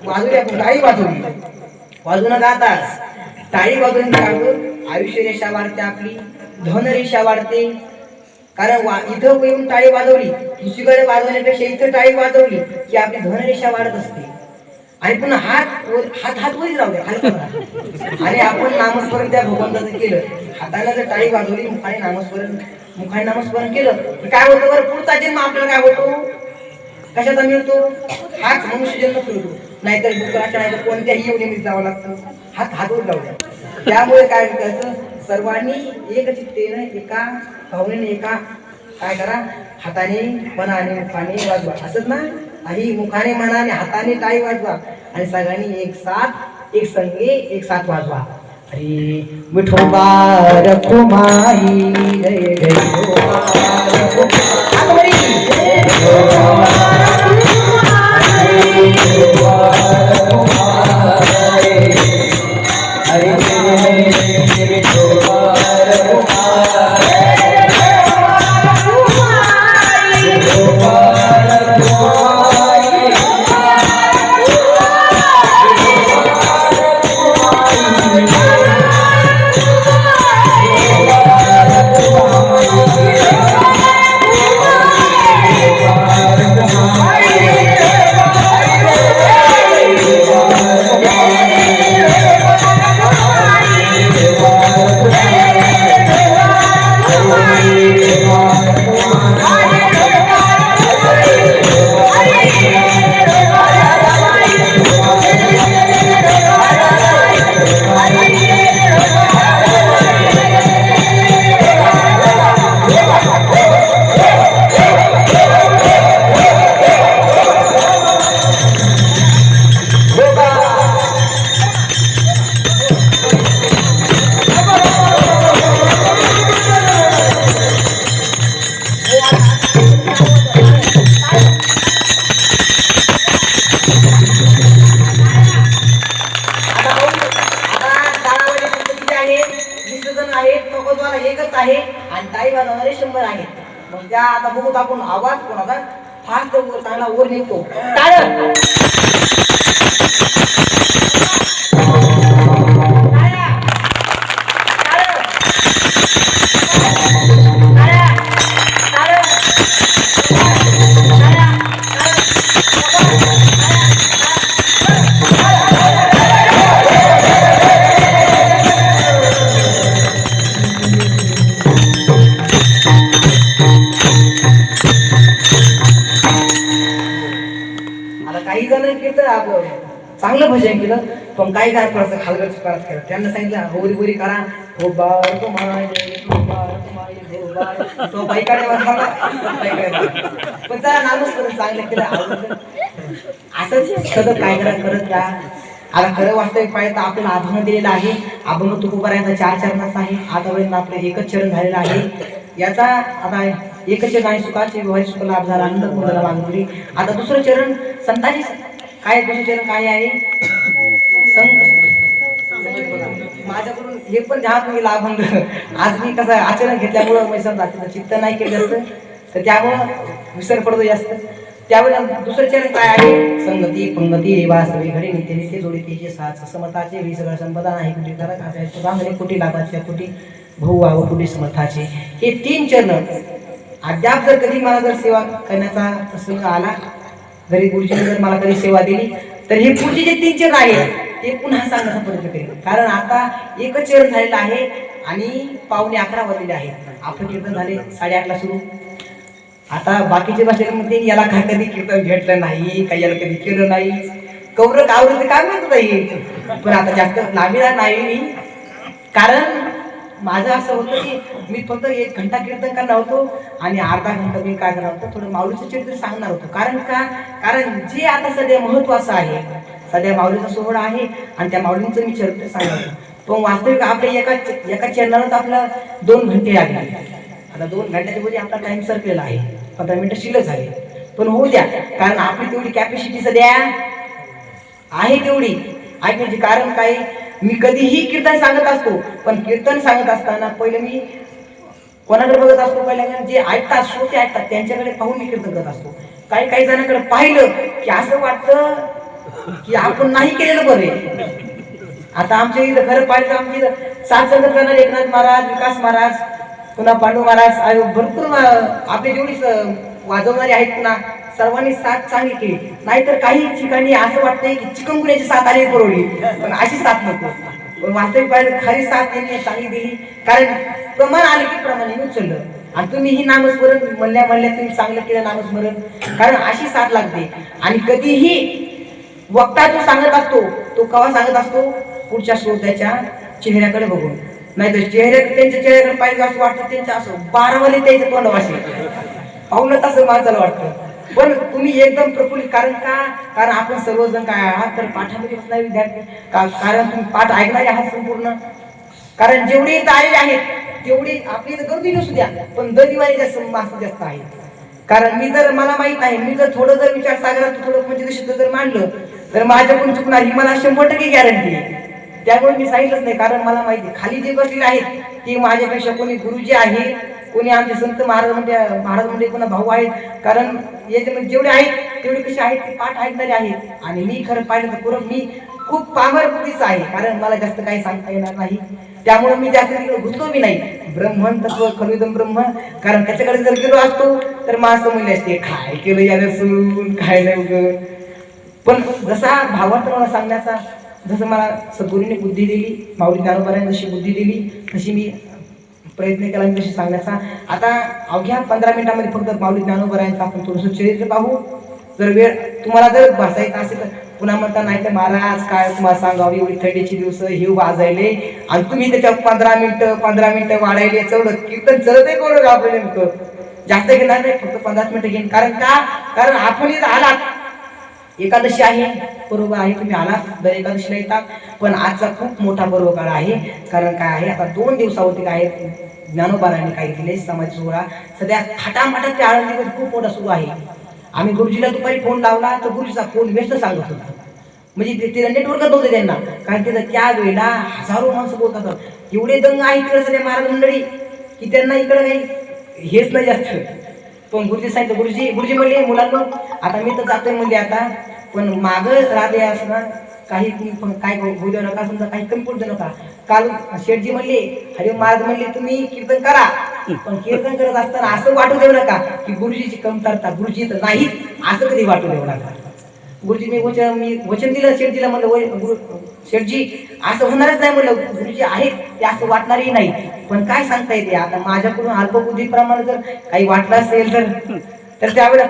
वाजवले आपण टाळी वाजवली वाजवून जाताच टाळी वाजवून काय होतं आयुष्य रेषा वाढते आपली धनरेषा वाढते कारण इथं येऊन टाळी वाजवली दुसरीकडे वाजवण्यापेक्षा इथं टाळी वाजवली की आपली धनरेषा वाढत असते आणि पुन्हा हात वरीच राहू द्या आणि आपण नामस्मरण त्या भगवंताचं केलं हाताला जर टाळी वाजवली मुखाने नामस्मरण केलं तर काय होतं बरं पुढचा जन्म आपल्याला काय होतो कशाचा मिळतो हाच मनुष्य जन्म मिळतो नाहीतर डुकराच्या नाहीतर कोणत्याही योजनेमध्ये जावं लागतं हातवर लावू द्या त्यामुळे काय करायचं सर्वांनी एकचित्तेने एका भावनेने एका काय करा हाताने मनाने मुखाने वाजवा असंच ना काही मुखाने म्हणा आणि हाताने टाळी वाजवा आणि सगळ्यांनी एक संगे एक साथ वाजवा. अरे विठोबा रखुमाई जय जय एकच आहे आणि टाळी वाजवणारे 100 आहेत. मग त्या आता बघू आपण आवाज कोणाचा फास्ट चांगला वर निघतो. टाळ्या काही जण केलं आपलं चांगलं भजन केलं पण काही काय थोडंसं खालगच परत केलं. त्यांना सांगितलं होरी होरी करा हो बाळ तो तो बाईकडे पण त्याला नामच करून चांगलं केलं असंच सगळं काय करा करत राहा. आता खरं वास्तविक पाहिजे तर आपल्याला अभंग दिलेला आहे. अभंग तुकोबारायांचा 4 चरणाचा आहे. आतापर्यंत आपलं एकच चरण झालेलं आहे. याचा आता एकच चरण आहे सुखाचे व्यवहार सुख लाभ झाला आनंद मुलाला मागुरी. आता दुसरं चरण संतांची काय दुसरं चरण काय आहे माझ्याकडून हे पण ध्यान तुम्ही लाभंग आज मी कसं आचरण घेतल्यामुळं मैसम चित्त नाही केलं असतं तर त्यामुळं विसर पडतो जास्त. त्यावेळेला दुसरं चरण काय आहे संगती पंगती रेवा सगळी घडी नित्य नित्य जोडी तेजे साथ समर्थाचे वी सगळं संपदा नाही कुठे करत असायचं बांधणे कुठे लाभाच्या कुठे भाऊ आव कुठे समर्थाचे हे 3 चरण अद्याप जर कधी मला जर सेवा करण्याचा प्रसंग आला घरी गुरुजीने जर मला कधी सेवा दिली तर हे पुढचे जे 3 चरण आहेत ते पुन्हा सांगण्याचा प्रयत्न करेल. कारण आता एकच चरण झालेलं आहे आणि 11:15 वाजलेले आहेत. आपलं कीर्तन झाले 8:30ला सुरू. आता बाकीचे बसलेले म्हणते याला काय कधी कीर्तन भेटलं नाही काही याला कधी केलं नाही कौरक आवृत्ती काय म्हणत नाही पण आता जास्त लांबीला नाही मी. कारण माझं असं होतं की मी फक्त 1 घंटा कीर्तन करणार होतो आणि अर्धा घंटा मी काय करणार होतो थोडं माऊलीचं चरित्र सांगणार होतो. कारण जे आता सध्या महत्वाचं आहे सध्या माऊलीचा सोहळा आहे आणि त्या माऊलींचं मी चरित्र सांगणार होतो. पण वास्तविक आपल्या एका चॅनलच आपलं 2 घंटे लागले. आता 2 घंट्याच्या मध्ये आपला टाइम सरकलेला आहे 15 मिनिटं शिल्लक झाले पण होऊ द्या कारण आपली तेवढी कॅपॅसिटी सध्या आहे तेवढी ऐकण्याची. कारण काय मी कधीही कीर्तन सांगत असतो पण कीर्तन सांगत असताना पहिले मी कोणाकडे बघत असतो पहिल्यांदा जे ऐकतात श्रोते ऐकतात त्यांच्याकडे पाहून मी कीर्तन करत असतो. काही जणांकडे पाहिलं की असं वाटतं की आपण नाही केलेलं बरे. आता आमच्या इथं खरं पाहिलं आमच्या इथं साथ संगत करणारे एकनाथ महाराज विकास महाराज पुन्हा पांडू महाराज भरपूर आपले जेवढी वाजवणारे आहेत पुन्हा सर्वांनी साथ चांगली केली. नाहीतर काही ठिकाणी असं वाटतंय की चिकनगुन्याची साथ आली पुरवली पण अशी साथ नको. पण वास्तविक पाहिजे खरी साथ त्यांनी चांगली दिली कारण प्रमाण आले की प्रमाणे उचललं आणि तुम्ही ही नामस्मरण म्हणल्या तुम्ही चांगलं केलं नामस्मरण कारण अशी साथ लागते. आणि कधीही वक्ता जो सांगत असतो तो केव्हा सांगत असतो पुढच्या श्रोत्याच्या चेहऱ्याकडे बघून. नाहीतर त्यांच्या चेहऱ्याकडे पाहिजे असं वाटतं त्यांचं असं 12 वाले त्याचं तोंड वाशी पाहुणं तसं माणसाला वाटतं. पण तुम्ही एकदम प्रफुल्लित, कारण का? कारण आपण सर्वजण काय आहात तर पाठामध्ये बसणारे विद्यार्थी, कारण तुम्ही पाठ ऐकणारे आहात संपूर्ण. कारण जेवढी इथं आलेले आहेत तेवढी आपली इथं गर्दी नसू द्या, पण दरदिवारी जास्त माणसं जास्त आहेत. कारण मी जर, मला माहित आहे, मी जर थोडं जर विचार सागरात थोडं पंचदशी जर मांडलं तर माझ्याकडून चुकणार ही मला 100% गॅरंटी आहे. त्यामुळे मी सांगितलंच नाही, कारण मला माहिती खाली जे बसलेले आहेत ते माझ्यापेक्षा कोणी गुरुजी आहे, कोणी आमचे संत महाराज म्हणजे कोणा भाऊ आहेत. कारण याच्यामध्ये जेवढे आहेत तेवढे कसे आहेत ते पाठ ऐकणारे आहेत. आणि मी खरं पाहिलं तर पूर्ण मी खूप पामर बुद्धीचा आहे, कारण मला जास्त काही सांगता येणार नाही. त्यामुळे मी जास्त तिकडे घुसलो बी नाही. ब्रह्मन तत्व खलुदम ब्रह्म, कारण त्याच्याकडे जर गेलो असतो तर माणसं म्हणले असते काय केलं यानं सून, काय नाही उगं. पण जसा भावार्थ मला सांगण्याचा, जसं मला सद्गुरूने बुद्धी दिली, माऊली ज्ञानोबाने जशी बुद्धी दिली तशी मी प्रयत्न केला मी तशी सांगण्याचा. आता अवघ्या 15 मिनिटांमध्ये फक्त माऊली ज्ञानोबारायांचं आपण थोडंसं चरित्र पाहू. जर वेळ तुम्हाला जर बसायचा असेल तर पुन्हा म्हणता, नाही तर महाराज काय तुम्हाला सांगावं, एवढी थंडीची दिवस हे वाजायले आणि तुम्ही त्याच्यावर 15 मिनिटं वाढायले, चढ कीर्तन चढत आहे कोण आपलं नेमकं. जास्त घेणार नाही, फक्त 15 मिनिटं घेईन. कारण का? कारण आपण इथं आलात, एकादशी आहे, बरोबर आहे, तुम्ही आलात दर एकादशीला येतात, पण आजचा खूप मोठा पर्व काळ आहे. कारण काय आहे, आता 2 दिवसावरती काय ज्ञानोबारांनी काय केले, समाज सोहळा सध्या थाटामाटात त्या आळंदीमध्ये खूप मोठा सुरू आहे. आम्ही गुरुजीला दुपारी फोन लावला तर गुरुजीचा फोन व्यस्त सांगत होता, म्हणजे ते नेटवर्कच नव्हते त्यांना. कारण तिथं त्या वेळेला हजारो माणसं बोलतात, एवढे दंग आहेत तिकडे सध्या महाराज मंडळी की त्यांना इकडं काही हेच नाही जास्त. पण गुरुजी सांगितलं, गुरुजी म्हणले मुलांना आता मी तर जातोय म्हणले आता, पण मागं राहिले असं काही पण काय होऊ देऊ नका, समजा काही कमी पडू देऊ नका. काल शेठजी म्हणले, हरे महाराज म्हणले तुम्ही कीर्तन करा, पण कीर्तन करत असताना असं वाटू देऊ नका की गुरुजीची कमतरता, गुरुजी तर नाहीत असं कधी वाटू देऊ नका. गुरुजीने मी वचन दिलं शेठजीला, म्हणलं शेठजी असं होणारच नाही, म्हणलं गुरुजी आहेत ते असं वाटणारही नाही. पण काय सांगता येते, आता माझ्याकडून अल्पबुद्धीप्रमाणे जर काही वाटलं असेल तर त्यावेळेला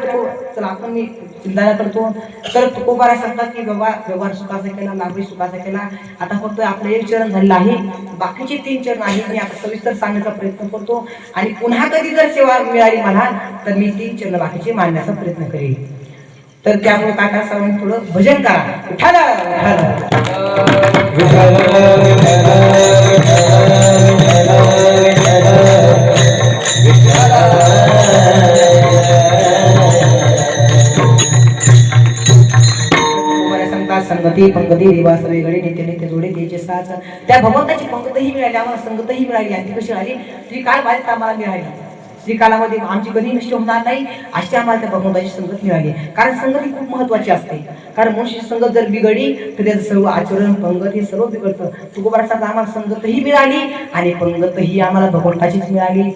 चला आपण मी चिंता करतो. तर तुकोबारा सांगतात की बाबा व्यवहार सुखाचा केला, लाभही सुखाचा केला. आता फक्त आपलं 1 चरण झालेलं आहे, बाकीचे 3 चरण आहेत. मी आता सविस्तर सांगण्याचा प्रयत्न करतो आणि पुन्हा कधी जर सेवा मिळाली मला तर मी 3 चरण बाकीचे मांडण्याचा प्रयत्न करेन. तर त्यामुळे काय करायचं, थोडं भजन करा. संगती पंगती देवा सवे गडे नित्य नित्य जोडे द्यायचे साथ. त्या भगवंताची पंगतही मिळाली, आम्हाला संगतही मिळाली. आणि ती कशी आली, ती काळ बाधित आम्हाला मिळाली. श्रीकालामध्ये आमची कधी नष्ट होणार नाही अशी आम्हाला त्या भगवंताची संगत मिळाली. कारण संगत ही खूप महत्वाची असते. कारण मनुष्याची संगत जर बिघडली तर त्याचं सर्व आचरण पंगत हे सर्व बिघडतं. तुकोबाराचा आम्हाला संगतही मिळाली आणि पंगतही आम्हाला भगवंताचीच मिळाली.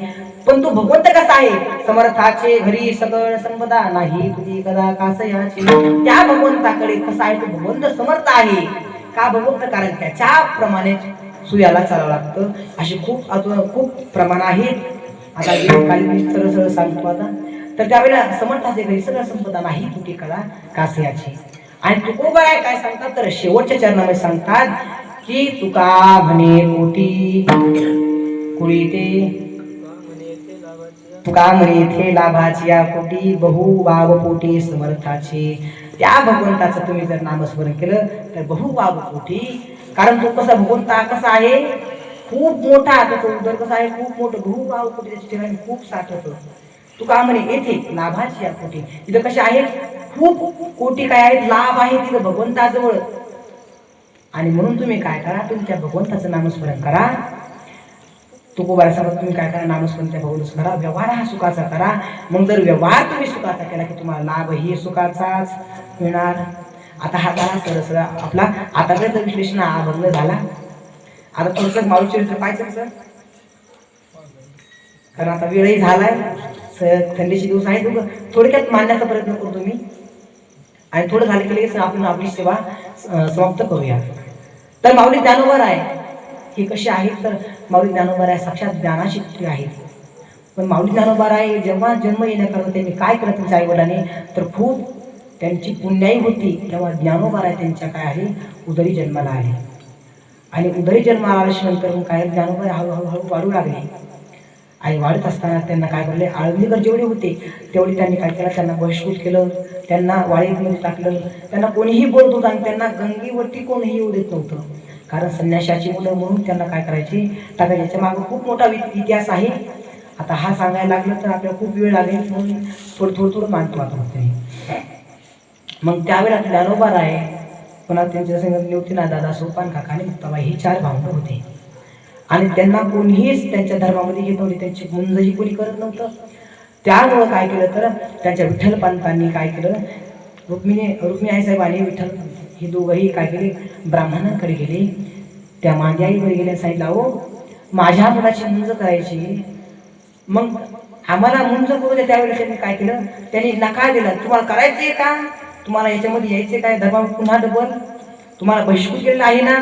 पण तो भगवंत कसा आहे, समर्थाचे घरी सगळ संपदा नाही तुझी कदा कासयाची. त्या भगवंताकडे कसा आहे, तो भगवंत समर्थ आहे का भगवंत, कारण त्याच्याप्रमाणे सूर्याला चालावं लागतं. असे खूप प्रमाण आहेत. आता काली मी सरळ सांगतो आता. तर त्यावेळेला समर्थाचे घरी सगळं संपदा नाही तुटी कला कासयाची. आणि तुकोबाराय काय सांगतात, तर शेवटच्या चरणामध्ये सांगतात की तुका म्हणे पोटी कुळी ते, तुका म्हणे थे लाभाची या पोटी बहु वाव पोटी समर्थाची. त्या भगवंताचं तुम्ही जर नामस्मरण केलं तर बहु वाव पोटी. कारण तो कसा भगवंता कसा आहे, खूप मोठा, त्याचं उदर कसं आहे खूप मोठं, बहु वाव पोटी त्याच्या ठिकाणी खूप साठवतं. तुका म्हणे येथे लाभाची या पोटी, तिथं कशा आहेत खूप कोटी काय आहेत, लाभ आहे तिथं भगवंताजवळ. आणि म्हणून तुम्ही काय करा, तुम्ही त्या भगवंताचं नामस्मरण करा. तुकोबारा सांगत तुम्ही काय करा, नामस्मरण त्या भगवंताचं करा. व्यवहार हा सुखाचा करा. मग जर व्यवहार तुम्ही सुखाचा केला की तुम्हाला लाभही सुखाचाच मिळणार. आता हा झाला सरळ आपला आतापर्यंत विश्लेषण अभंग झाला. आता थोडंसं माऊली चरित्र पाहायचं सर, कारण आता वेळही झालाय, थंडीचे दिवस आहेत. थोडक्यात मांडण्याचा प्रयत्न करतो मी आणि थोडं झालं की लगेच आपण आपली सेवा समाप्त करूया. तर माऊली ज्ञानोबा आहे हे कसे आहेत, तर माऊली ज्ञानोबा आहे साक्षात ज्ञानाची पुत्री आहेत. पण माऊली ज्ञानोबा आहे जेव्हा जन्म येण्याकरता त्यांनी काय केलं त्यांच्या आईवडिलांनी, तर खूप त्यांची पुण्याई होती. तेव्हा ज्ञानोबा आहे त्यांच्या काय आहे उदरी जन्माला आले. आणि उदरी जन्माला आल्यानंतर मग काय ज्ञानोबा हळूहळू वाढू लागले. आई वाढत असताना त्यांना काय करले, आळंदीकर जेवढे होते तेवढे त्यांनी काय केलं, त्यांना बहिष्कृत केलं, त्यांना वाळीमध्ये टाकलं. त्यांना कोणीही बोलत होतं आणि त्यांना गंगेवरती कोणीही येऊ देत नव्हतं. कारण संन्याशाची मुलं म्हणून त्यांना काय करायचे, टाकायचे. याच्या मागं खूप मोठा इतिहास आहे. आता हा सांगायला लागलं तर आपल्याला खूप वेळ लागेल, म्हणून थोडं मानतो आता तरी. मग त्यावेळेला ज्ञानोबा राय, पुन्हा त्यांच्या संग निवतीनाथ दादा, सोपान काका आणि मुक्ताबाई ही 4 भावंड होते. आणि त्यांना कोणीच त्यांच्या धर्मामध्ये घेत नव्हते, त्यांची मुंजही कोणी करत नव्हतं. त्यामुळं काय केलं तर त्यांच्या विठ्ठलपंतांनी काय केलं, रुक्मिणी आईसाहेब आणि विठ्ठल हे दोघंही काय केले, ब्राह्मणांकडे गेले. त्या मांद्याईकडे गेले, सांगितलं अहो माझ्या मुलाची मुंज करायची, मग आम्हाला मुंज करू द्या. त्यावेळेस त्यांनी काय केलं, त्यांनी नकार दिला. तुम्हाला करायचंय का, तुम्हाला याच्यामध्ये यायचे काय, धर्मा पुन्हा डबल तुम्हाला बहिष्कृत केलेलं आहे ना,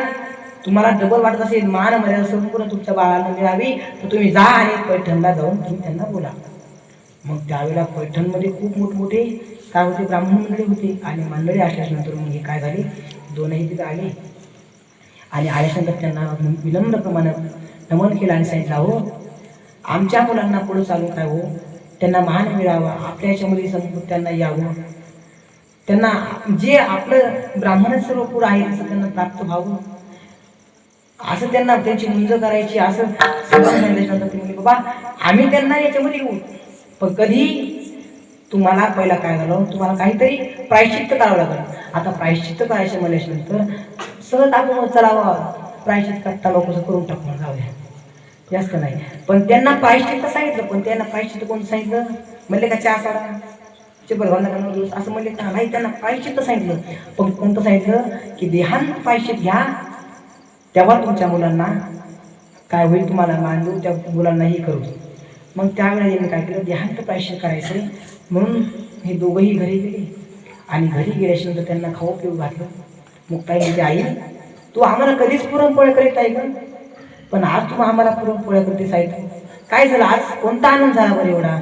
तुम्हाला डबल वाटत असेल, मान मर्यादा संपूर्ण तुमच्या बाळाला मिळावी तर तुम्ही जा आणि पैठणला जाऊन तुम्ही त्यांना बोला. मग त्यावेळेला पैठणमध्ये खूप मोठमोठे काय होते, ब्राह्मण मंडळी होती. आणि मंडळी असल्यानंतर मग हे काय झाले, दोनही तिथे आले. आणि आल्यानंतर त्यांना विनम्रप्रमाणे नमन केलं आणि सांगितलं हो आमच्या मुलांना पुढं चालू काय हो, त्यांना मान मिळावा, आपल्या याच्यामध्ये संपूर्ण त्यांना यावं, त्यांना जे आपलं ब्राह्मण सर्व पुढं आहे तसं त्यांना प्राप्त व्हावं, असं त्यांना त्यांची मुंज करायची. असं सांगितल्यानंतर ते म्हणले बाबा आम्ही त्यांना याच्यामध्ये येऊ, पण कधी तुम्हाला पहिला काय झालं, तुम्हाला काहीतरी प्रायश्चित्त करावं लागेल. आता प्रायश्चित्त करायचं म्हणल्यानंतर सहज आपण चलावं, प्रायश्चित्त करता लोक करून टाकून जाऊया, जास्त नाही. पण त्यांना प्रायश्चित्त सांगितलं, पण त्यांना प्रायश्चित्त कोण सांगितलं, म्हणले का चहा सोडा भगवान असं म्हणले का नाही, त्यांना प्रायश्चित्त सांगितलं. पण कोणतं सांगितलं की देहांत प्रायश्चित्त घ्या, तेव्हा तुमच्या मुलांना काय होईल, तुम्हाला मान देऊ, त्या मुलांनाही करू. मग त्यावेळेला यांनी काय केलं, देहांत प्रायश्चित्त करायचं म्हणून हे दोघंही घरी गेले. आणि घरी गेल्यानंतर त्यांना खाऊ पिऊ घातलं. मुक्ताई म्हणजे आई तू आम्हाला कधीच पुरणपोळ्या करीत आहे का, पण आज तू आम्हाला पुरणपोळ्या करतेस आहे, काय झालं आज, कोणता आनंद झाला बरं एवढा.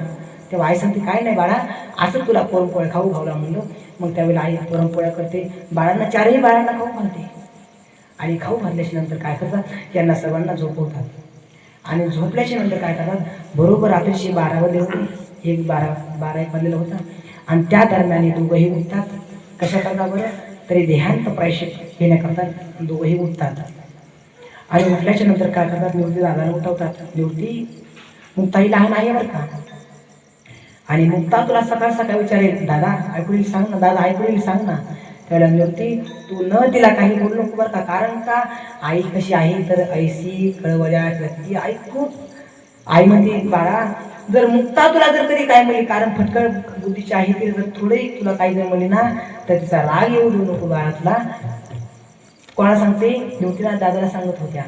तेव्हा आई सांगते काय नाही बाळा, असं तुला पुरणपोळ्या खाऊ घावला म्हणलं. मग त्यावेळेला आई पुरणपोळ्या करते, बाळांना 4ही बाळांना खाऊ घालते. आणि खाऊ घातल्याच्या नंतर काय करतात, यांना सर्वांना झोपवतात. आणि झोपल्याच्या नंतर काय करतात, बरोबर रात्रीचे 12 वाजले होते, 12-1 वाजलेला होता. आणि त्या दरम्यान दोघंही उठतात. कशा करता बरं, तरी देहांत प्रायश्चित्त घेण्याकरता दोघंही उठतात. आणि उठल्याच्या नंतर काय करतात, निवृत्ती दादाला उठवतात. निवृत्ती मुक्ताई लहान आहे बरं का, आणि मुक्ता तुला सकाळ सकाळ विचारेल दादा ऐकून सांग ना, दादा ऐकून सांग ना. त्यावेळेला निवृत्ती तू न तिला काही बोलू नको बरं का, कारण का आई कशी आहे तर ऐशी कळवल्या ती आई खूप. आई म्हणते बाळा जर मुक्ता तुला जर कधी काय म्हणली, कारण फटकळ बुद्धीची आहे ती, जर थोडंही तुला काही जर म्हणली ना तर तिचा राग येऊ देऊ नको बाळा तुला. कोणाला सांगते, निवृत्तीला दादाला सांगत होत्या.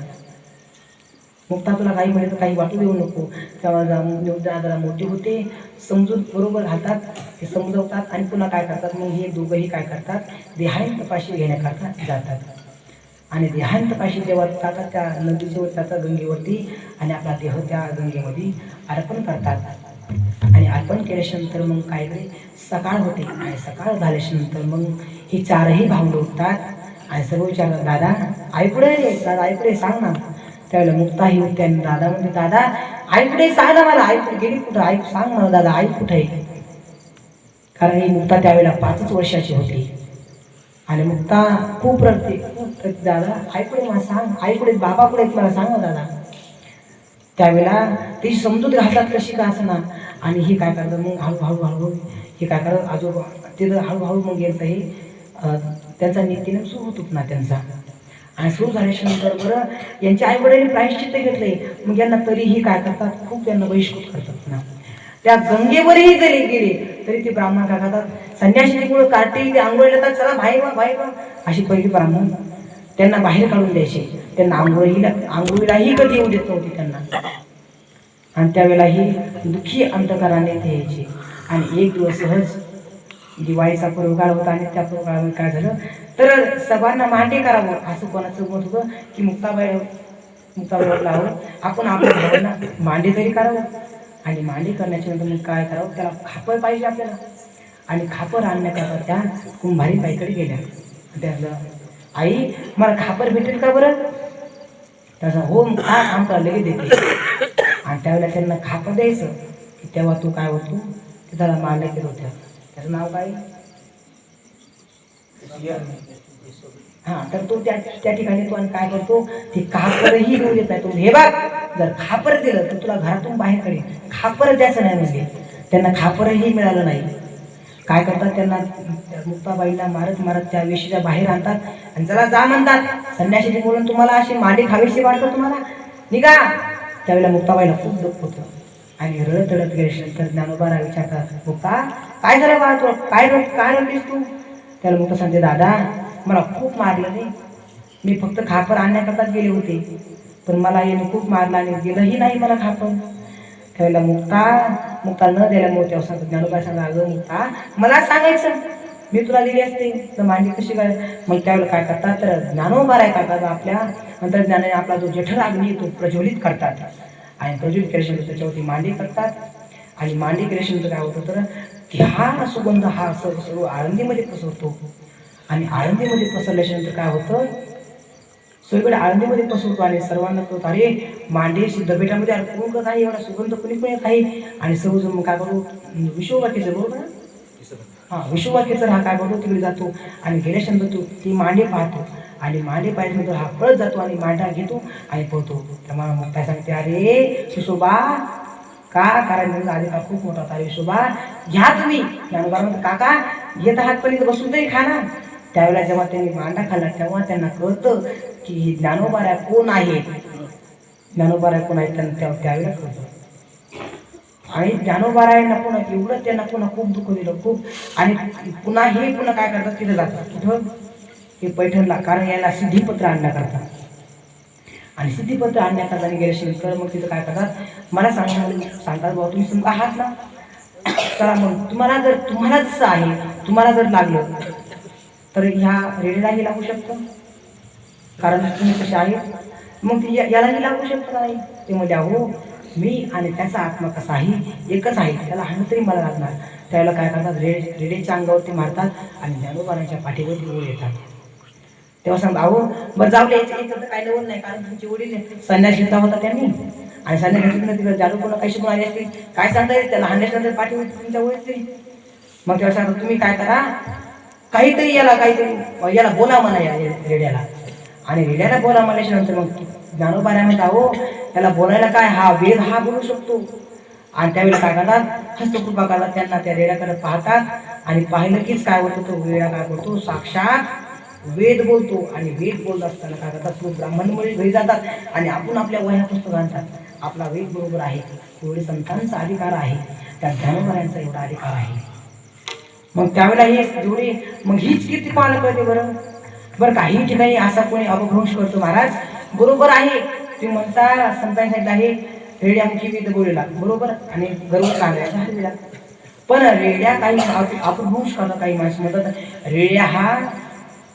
मुक्ता तुला काही म्हणले तर काही वाटू देऊ नको. तेव्हा निवृत्ती दादाला मोठे होते, समजून बरोबर घालतात, ते समजवतात. आणि पुन्हा काय करतात, मग हे दोघंही काय करतात, देहांत पाशी घेण्याकरता जातात. आणि देहांत पाशी जेव्हा जातात त्या नदीच्या वर जातात, गंगेवरती, आणि आपला देह त्या गंगेमध्ये अर्पण करतात. आणि अर्पण केल्याच्यानंतर मग काय करे, सकाळ होते. आणि सकाळ झाल्याच्यानंतर मग ही 4ही भावंड उठतात. आणि सर्व विचारतात दादा ऐकुडे, दादा ऐकुडे सांग ना. त्यावेळेला मुक्ता ही उठते आणि दादा म्हणते दादा ऐकुडे सांग ना मला, ऐकू गेली कुठं, ऐक सांग मला दादा, ऐक कुठं आहे. कारण ही मुक्ता त्यावेळेला 5च वर्षाची होती. आणि मुक्ता खूप रडते, खूप रडते, दादा ऐकुडे मला सांग, ऐकुडे बाबा कुठे मला सांग ना दादा. त्यावेळेला ती समजूत घालतात कशी का असं ना. आणि हे काय करतात, मग हळूहळू हे काय करतात, आजोबा तिथं हळूहळू मग यांचं हे त्यांचा नीतीने सुरू होतो ना त्यांचा. आणि सुरू झाल्याच्यानंतर बरं यांच्या आईवडिलांनी प्रायश्चित्त घेतले. मग यांना तरीही काय करतात, खूप त्यांना बहिष्कृत करतात ना. त्या गंगेवरही जरी गेले तरी ते ब्राह्मण काय करतात, संन्याशी मुळे काठी ते आंघोळीला येतात, चला बाहेर अशी पहिली ब्राह्मण त्यांना बाहेर काढून द्यायचे. त्यांना आंघोळीलाही कधी येऊ देत नव्हती त्यांना. आणि त्यावेळेला ही दुःखी अंतकराने ते यायचे. आणि एक दिवस सहज दिवाळीचा पर्वकाळ होता. आणि त्या पर्वकाळामध्ये काय झालं तर सर्वांना मांडे करावं असं कोणाचं मत होतं की मुक्ताबाई लावून आपण आपल्या भावांना मांडे तरी करावं. आणि मांडे करण्याच्या नंतर मग काय करावं, त्याला खापर पाहिजे आपल्याला. आणि खापर आणण्याकरता त्या कुंभारी बाईकडे गेल्या. त्यातलं आई मला खापर भेटेल का बरं. त्याचा हो आमचा लगेच देते. आणि आणि त्यावेळेला त्यांना खापर द्यायचं की तेव्हा तू काय होतो ते त्याला मारले केलं होत्या. त्याचं नाव काय? हा, तर तो त्या ठिकाणी तो आणि काय करतो ते खापरही घेऊन देत नाही. तो हे बघ, जर खापर दिलं तर तुला घरातून बाहेर काढेल, खापर द्यायचं नाही म्हणजे. त्यांना खापरही मिळालं नाही. काय करतात, त्यांना मुक्ताबाईला मारत मारत त्या वेशीच्या बाहेर आणतात आणि जरा जा म्हणतात, संन्याशी बोलून तुम्हाला अशी मांडी खावीशी वाटतं तुम्हाला, निघा. त्यावेळेला मुक्ताबाईला खूप दुःख होतं आणि रडत रडत गेल्यानंतर ज्ञानोबाला विचारतात, मुक्ता काय झालं बा, तुला काय रडतेस तू? त्याला मुक्ता सांगते, दादा मला खूप मारलं रे, मी फक्त खापर आणण्याकरताच गेले होते, पण मला याने खूप मारलं आणि दिलंही नाही मला खापर. त्यावेळेला मुक्ता न द्यायला तेव्हा सांगतो, ज्ञानोबा सांगा, अगं मुक्ता मला सांगायचं, मी तुला दिली असते तर मांडी कशी काय. मग त्यावेळेला काय करतात, तर ज्ञानोबा काय करतात, आपल्या अंतर्ज्ञानाने आपला जो जठर अग्नी तो प्रज्वलित करतात आणि प्रज्वलित केल्यानंतर त्याच्यावरती मांडी करतात आणि मांडी केल्यानंतर काय होतं, तर हा सुगंध हा सर्व आळंदीमध्ये पसरतो आणि आळंदीमध्ये पसरल्यानंतर काय होतं, सगळीकडे आळंदीमध्ये पसरतो आणि सर्वांना कळतं, अरे मांडे दबेटामध्ये कोण करत आहे, एवढा सुगंध कोणी कोणी येत आहे. आणि सर्वजण मग काय करतो, विश्ववाक्याचं बरोबर ना, हां विश्ववाक्याचं हा काय करतो, तिकडे जातो आणि गेल्यानंतर तो ती मांडे पाहतो आणि मांडे पाहिल्यानंतर हा पळत जातो आणि मांडा घेतो आणि पळतो. तेव्हा मग काय सांगते, अरे विशोबा का, कारण त्यांचा अधिकार खूप मोठा होता, विशोबा घ्या तुम्ही. ज्ञानोबा म्हणतो, काका येत आहात पण इथं बसून तरी खा ना. त्यावेळेला जेव्हा त्यांनी मांडा खाल्ला तेव्हा त्यांना कळतं की ज्ञानोबाऱ्या कोण आहे, ज्ञानोबाऱ्या कोण आहेत, त्यांना त्यावेळेला कळतं. आणि ज्ञानोबारायांना पुन्हा एवढं त्यांना पुन्हा खूप दुःख दिलं खूप. आणि पुन्हा काय करतात, तिथं जातात, कुठं हे पैठणला, कारण याला सिद्धिपत्र आणण्याकरता. आणि सिद्धिपत्र आणण्याकरता गेल्यानंतर मग तिथं काय करतात, मला सांगतात बाबा तुम्ही समजा आहात ना, चला मग तुम्हाला जसं आहे, तुम्हाला जर लागलं तर ह्या रेडीलाही लागू शकतं, कारण तुम्ही कसे आहेत. मग यालाही लागू शकतं नाही. ते म्हणजे अहो मी आणि त्याचा आत्मा कसा आहे, एकच आहे, त्याला हाणं तरी मला लागणार. त्याला काय करतात, रेडेच्या अंगावरती मारतात आणि ज्ञानोबारांच्या पाठीवरती ओळ येतात. तेव्हा सांगता, अहो बरं जाऊ याचं तर काय नवल नाही, कारण तुमचे वडील संन्यास घेतला होता त्यांनी आणि संन्यास घेतल्यानंतर तिकडे जादू कोणा काही शिकून आले असतील, काय सांगता येईल त्याला हाणल्यानंतर पाठीवरती तुमच्या ओळीत तरी. मग तेव्हा सांगता, तुम्ही काय करा, काहीतरी याला बोला म्हणा या रेड्याला. आणि रेड्याला बोला म्हणल्यानंतर मग ज्ञानोबाऱ्या म्हणतात, अहो त्याला बोलायला काय, हा वेद हा बोलू शकतो. आणि त्यावेळेला काय करतात, हस्तकृपा करतात, त्यांना त्या रेड्याकडे पाहतात आणि पाहिलं कीच काय होतं, तो रेडा काय करतो, साक्षात वेद बोलतो. आणि वेद बोलत असताना काय करतात, तो ब्राह्मणमुळे घरी जातात आणि आपण आपल्या वह्या पुस्तक आणतात, आपला वेद बरोबर आहे, एवढे संतांचा अधिकार आहे, त्या ज्ञानोबाऱ्यांचा एवढा अधिकार आहे. मग त्यावेळेला हे जेवढे मग हीच कीर्ती पालन करते. बरं काही ठिकाणी असा कोणी अपभ्रंश करतो, महाराज बरोबर आहे, तुम्ही म्हणता संतांनी सांगितलं आहे रेड्यामुखी वेद बोललेला बरोबर आणि गर्व सांगायचा हरविला. पण रेड्या काही अपभ्रंश करणं, काही माणसं म्हणतात रेड्या हा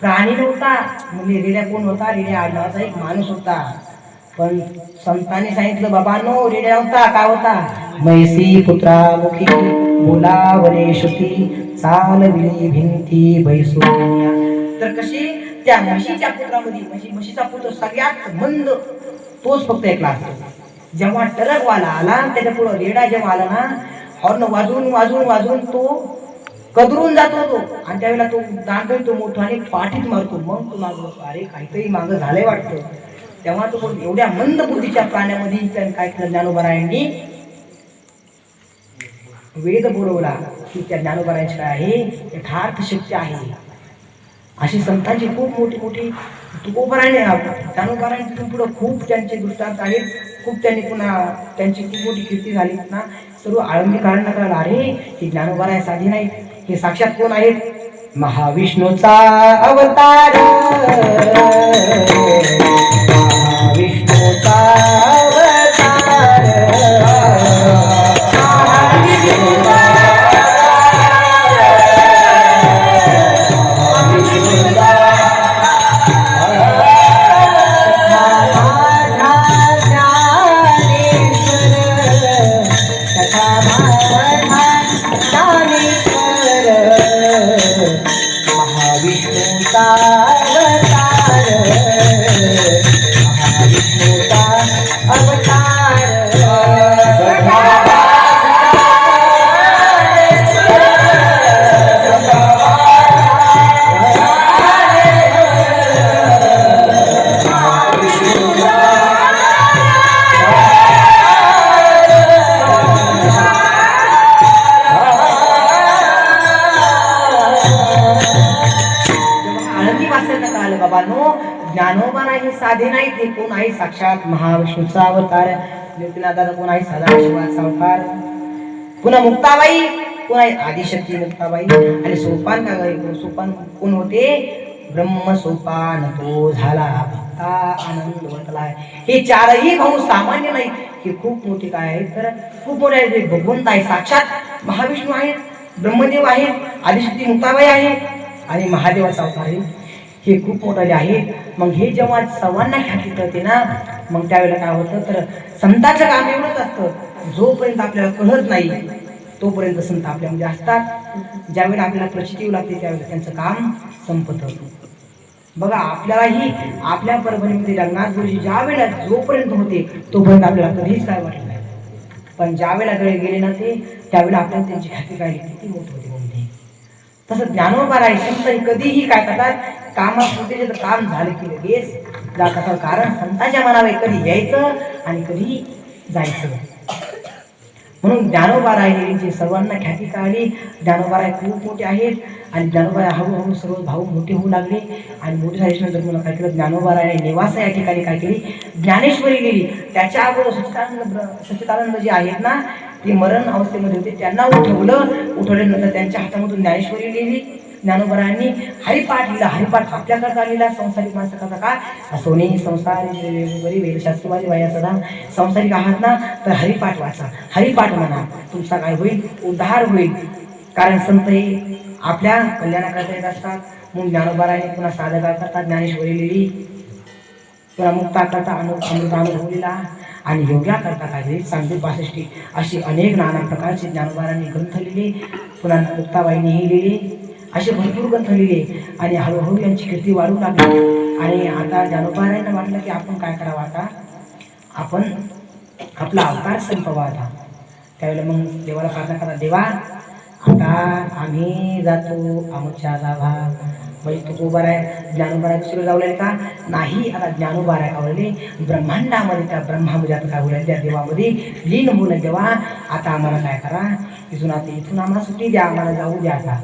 प्राणी नव्हता, म्हणजे रेड्या कोण होता, रेड्या आडनावाचा एक माणूस होता. पण संतांनी सांगितलं, बाबांनो रेड्या होता, काय होता, मैसी पुत्रामुखी बोलावले श्रुती चालविली भिंती बैसोनिया. तर कशी त्या म्हशीच्या पुत्रामध्ये, म्हशीचा पुत्र सगळ्यात मंद तोच फक्त ऐकला असतो. जेव्हा टरकवाला आला त्याच्या पुढं रेडा जेव्हा आला ना, हॉर्न वाजवून वाजवून वाजवून तो कदरून जातो तो. आणि त्यावेळेला तो दांडतो, तो मोठा आणि पाठीत मारतो. मग तो मागतो, अरे काहीतरी मागं झालंय वाटतं. तेव्हा तो एवढ्या मंद बुद्धीच्या प्राण्यामध्ये काय केलं, ज्ञानोबारायांनी वेद बोलवला की त्या ज्ञानोबारायांची काय आहे, यथार्थ शक्ती आहे. अशी संतांची खूप मोठी मोठी तुकोबाराने ज्ञानोबारांनी तिथून पुढं खूप त्यांचे दृष्टांत आहेत, खूप त्यांनी पुन्हा त्यांची खूप मोठी कीर्ती झाली ना. सर्व आळंदीकरांना कळलं, अरे हे ज्ञानोबाराय साधी नाही, हे साक्षात कोण आहेत, महाविष्णूचा अवतार, महाविष्णूचा अवतार, महाविष्णूचा अवतार, महाविष्णूचा अवतार. शास्त्राचं काल बाबांनो, ज्ञानोबा नाही साधे नाही, ते कोण आहे साक्षात महाविष्णूचा अवतार. ज्योतिनाथाचा कोण आहे सदाशिवाचा अवतार. पुन्हा मुक्ताबाई कोण आहे आदिशक्ती मुक्ताबाई. आणि सोपान सोपान कोण होते? ब्रह्म सोपान तो झाला भक्ता आनंद वटलाय. हे चारही भाऊ सामान्य नाही, हे खूप मोठे काय आहेत तर खूप मोठे आहेत. भगवंत आहे साक्षात महाविष्णू आहेत, ब्रह्मदेव आहेत, आदिशक्ती मुक्ताबाई आहे आणि महादेवाचा अवतार आहे. हे खूप मोठाले आहेत. मग हे जेव्हा सर्वांना ख्याती कळते ना, मग त्यावेळेला काय होतं तर संतांचं काम एवढंच असतं, जोपर्यंत आपल्याला कळत नाही तोपर्यंत संत आपल्यामध्ये असतात. ज्यावेळेला आपल्याला प्रचिती येऊ लागते त्यावेळेला त्यांचं काम संपत. बघा आपल्यालाही आपल्या परभणीमध्ये रंगनाथ गुरुजी ज्या वेळेला जोपर्यंत होते तोपर्यंत आपल्याला कधीच काय वाटलं नाही, पण ज्या वेळेला गेले ना ते त्यावेळेला आपल्याला त्यांची ख्याती कळली किती मोठ होते म्हणते. तसं ज्ञानोबा आहे संत कधीही काय करतात, कामापुरते तर काम झालं की लगेच जातात. कारण संतांच्या मनावर कधी यायचं आणि कधी जायचं. म्हणून ज्ञानोबा राय सर्वांना ख्याती काढली. ज्ञानोबा राय खूप मोठे आहेत आणि ज्ञानोबा हळूहळू सर्व भाऊ मोठे होऊ लागले. आणि मोठे झाल्यानंतर मला काय केलं, ज्ञानोबा राय निवास या ठिकाणी काय केली, ज्ञानेश्वरी गेली. त्याच्या अगोदर सच्चिदानंद जे आहेत ना, ते मरण अवस्थेमध्ये होते, त्यांना उठवल्यानंतर त्यांच्या हातामधून ज्ञानेश्वरी लिहिली. ज्ञानोबरायांनी हरिपाठ लिहिला. हरिपाठ आपल्याकरता लिहिला, संसारिक माणसाकरता का सोने संसार बरी वेदशास्त्रवादी वाया सदा संसारिक आहात ना, तर हरिपाठ वाचा, हरिपाठ म्हणा, तुमचा काय होईल, उद्धार होईल. कारण संत हे आपल्या कल्याणाकरता येत असतात. म्हणून ज्ञानोबरायांनी पुन्हा साधकाकरता ज्ञानेश्वरी लिहिली, पुन्हा मुक्ताकरता अमृतानुभव लिहिला आणि योग्याकरता काय लिहिली 65 अशी अनेक नाना प्रकारचे ज्ञानोबरायांनी ग्रंथ लिहिले. पुन्हा मुक्ताबाईंनीही लिहिले. असे भरपूर ग्रंथ लिहिले आणि हळूहळू यांची कीर्ती वाढू लागली. आणि आता ज्ञानोबरायांना वाटलं की आपण काय करावं, आता आपण आपला अवतार संपवा. आता त्यावेळेला मग देवाला प्रार्थना करा, देवा आता आम्ही जातो आमच्या जावा. म्हणजे तू उभा आहे ज्ञानोबा दुसरं जावले का नाही. आता ज्ञानोबा काय आवडले ब्रह्मांडामध्ये, त्या ब्रह्मामध्ये आता काय बोलायला त्या देवामध्ये लीन होऊन, देवा आता आम्हाला काय करा, इथून आम्हाला सुट्टी द्या, आम्हाला जाऊ द्या. आता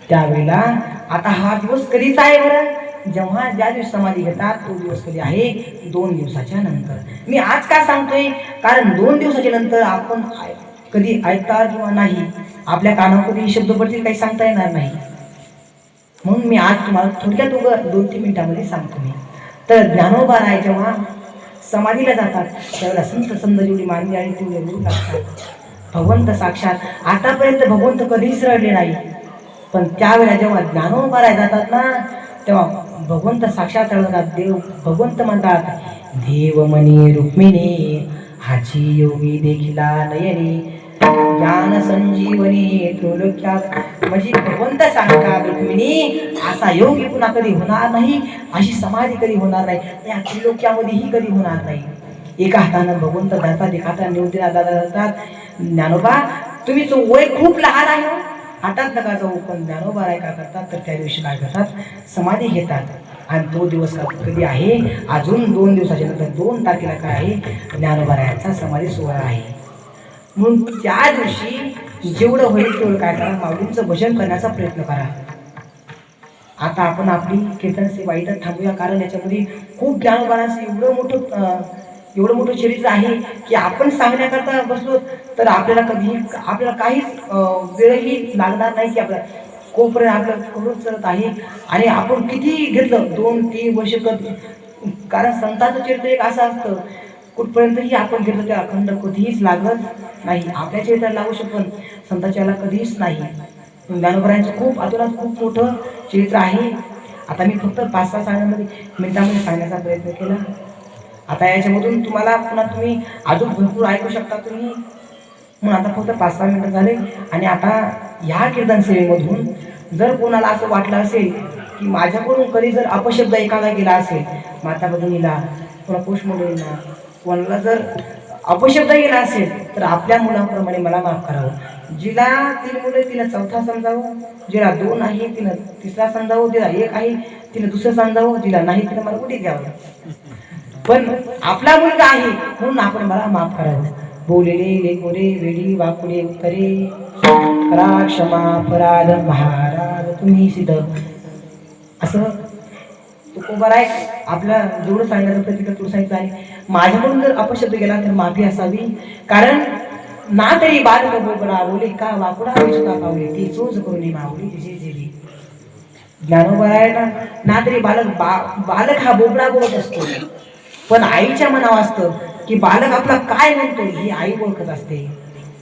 त्यावेळेला आता हा दिवस कधीचा आहे बरं, जेव्हा ज्या दिवस समाधी घेतात तो दिवस कधी आहे, 2 दिवसाच्या नंतर. मी आज का सांगतोय, कारण 2 दिवसाच्या नंतर आपण कधी ऐकता किंवा नाही, आपल्या कानावर कधी शब्द पडतील काही सांगता येणार नाही. म्हणून मी आज तुम्हाला थोडक्यात 2-3 मिनिटांमध्ये सांगतो. मी तर ज्ञानोबा राय जेव्हा समाधीला जातात त्यावेळेला संत जेवढी मानवी आणि तेवढे गुरु लागतात. भगवंत साक्षात आतापर्यंत भगवंत कधीच रडले नाही, पण त्यावेळेला जेव्हा ज्ञानोबा राय जातात ना, तेव्हा भगवंत साक्षात रडतात. देव भगवंत म्हणतात, देवमणी रुक्मिणी हाची योगी देखिला नयनी ज्ञान संजीवनी त्रिलोक्यात. म्हणजे भगवंत सांगतात रुक्मिणी असा योगी पुन्हा कधी होणार नाही, अशी समाधी कधी होणार नाही, या त्रिलोक्यामध्येही कधी होणार नाही. एका हातानं भगवंत धरतात, एका हाताने निवृत्तीनाथ दादा धरतात. ज्ञानोबा तुम्ही तो वय खूप लहान आहे, हातात नका जाऊ. पण ज्ञानोबा राय काय करतात तर त्या दिवशी काय करतात, समाधी घेतात. आणि तो दिवस कधी आहे, अजून 2 दिवसाच्या नंतर 2 तारखेला काय आहे, ज्ञानोबा रायांचा समाधी सोहळा आहे. म्हणून त्या दिवशी जेवढं होईल तेवढं काय करा, माऊलींचं भजन करण्याचा प्रयत्न करा. आता आपण आपली कीर्तन सेवा इथं थांबूया, कारण याच्यामध्ये खूप ज्ञानोबारांचं एवढं मोठं चरित्र आहे की आपण सांगण्याकरता बसलो तर आपल्याला काहीच वेळही लागणार नाही की आपल्याला कोपर्यंत आपलं करून चालत आहे. आणि आपण किती घेतलं 2-3 वर्ष कारण संतांचं चरित्र एक असं असतं, कुठपर्यंतही आपण घेतलं त्या अखंड कधीच लागत नाही. आपल्या चरित्राला लागू शकतो, संतांच्या याला कधीच नाही. ज्ञानोबरायांचं खूप अतुलात खूप मोठं चरित्र आहे. आता मी फक्त 5-6 मिनिटांमध्ये सांगण्याचा प्रयत्न केला. आता याच्यामधून तुम्हाला पुन्हा तुम्ही अजून भरपूर ऐकू शकता तुम्ही. म्हणून आता फक्त 5-6 मिनिटं झाले. आणि आता ह्या कीर्तन सेवेमधून जर कोणाला असं वाटलं असेल की माझ्याकडून कधी जर अपशब्द एखादा गेला असेल, माता भगिनीला पुन्हा पुष्पमंडळींना कोणाला जर अपशब्द गेला असेल तर आपल्या मुलाप्रमाणे मला माफ करावं. जिला 3 मुलं तिला 4था समजावं, जिला 2 आहे तिनं 3रा समजावं, जिला 1 आहे तिनं 2रं समजावं, जिला नाही तिनं मला कुठे द्यावं. पण आपला मुलगा आहे म्हणून आपण मला माफ करावं. बोलेले लेकोरे वेडी वाकुडे उत्तरे करा क्षमा अपराध महाराज तुम्ही सिद्ध. असं तुकोबर आहे आपला जेवढं सांगण्याचा प्रयत्न केला, तुला सांगितलं आहे. माझ्याकडून जर अपशब्द गेला तर माफी असावी. कारण ना तरी बालक बोबडा बोले का वाकुडा सुद्धा पावले ती चोच करून मावली तिची जेली. ज्ञानोबा आहे ना तरी बालक हा बोबडा बोलत असतो, पण आईच्या मनावर असतं की बालक आपला काय म्हणतो ही आई ओळखत असते.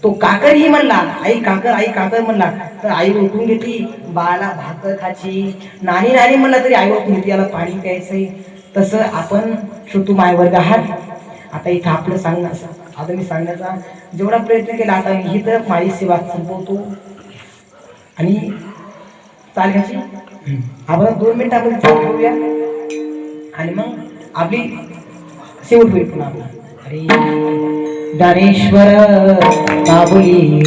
तो काकर ही म्हणला आई काकर म्हणला तर आई ओळखून घेतली. बाळाला भाकर खायची, नानी नानी म्हणला तरी आई ओळखून घेतली याला पाणी प्यायचंय. तसं आपण श्रोतू मायवर्ग आहात. आता इथं आपलं आता मी सांगण्याचा जेवढा प्रयत्न केला, आता मी ही तर माझी सेवा संपवतो आणि चालण्याची आपण 2 मिनिटामध्ये चालू करूया आणि मग आपली शेवट होईल पुन्हा आपला. अरे ज्ञानेश्वर बाबुली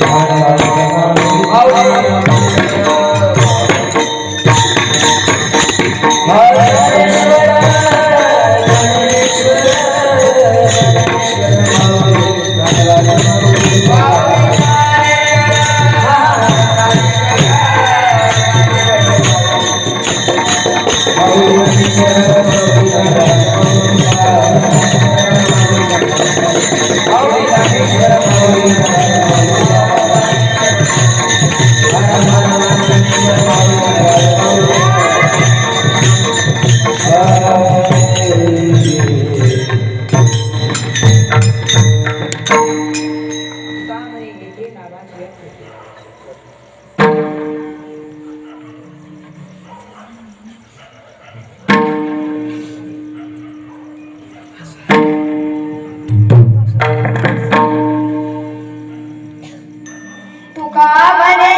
तुका म्हणे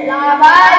लावा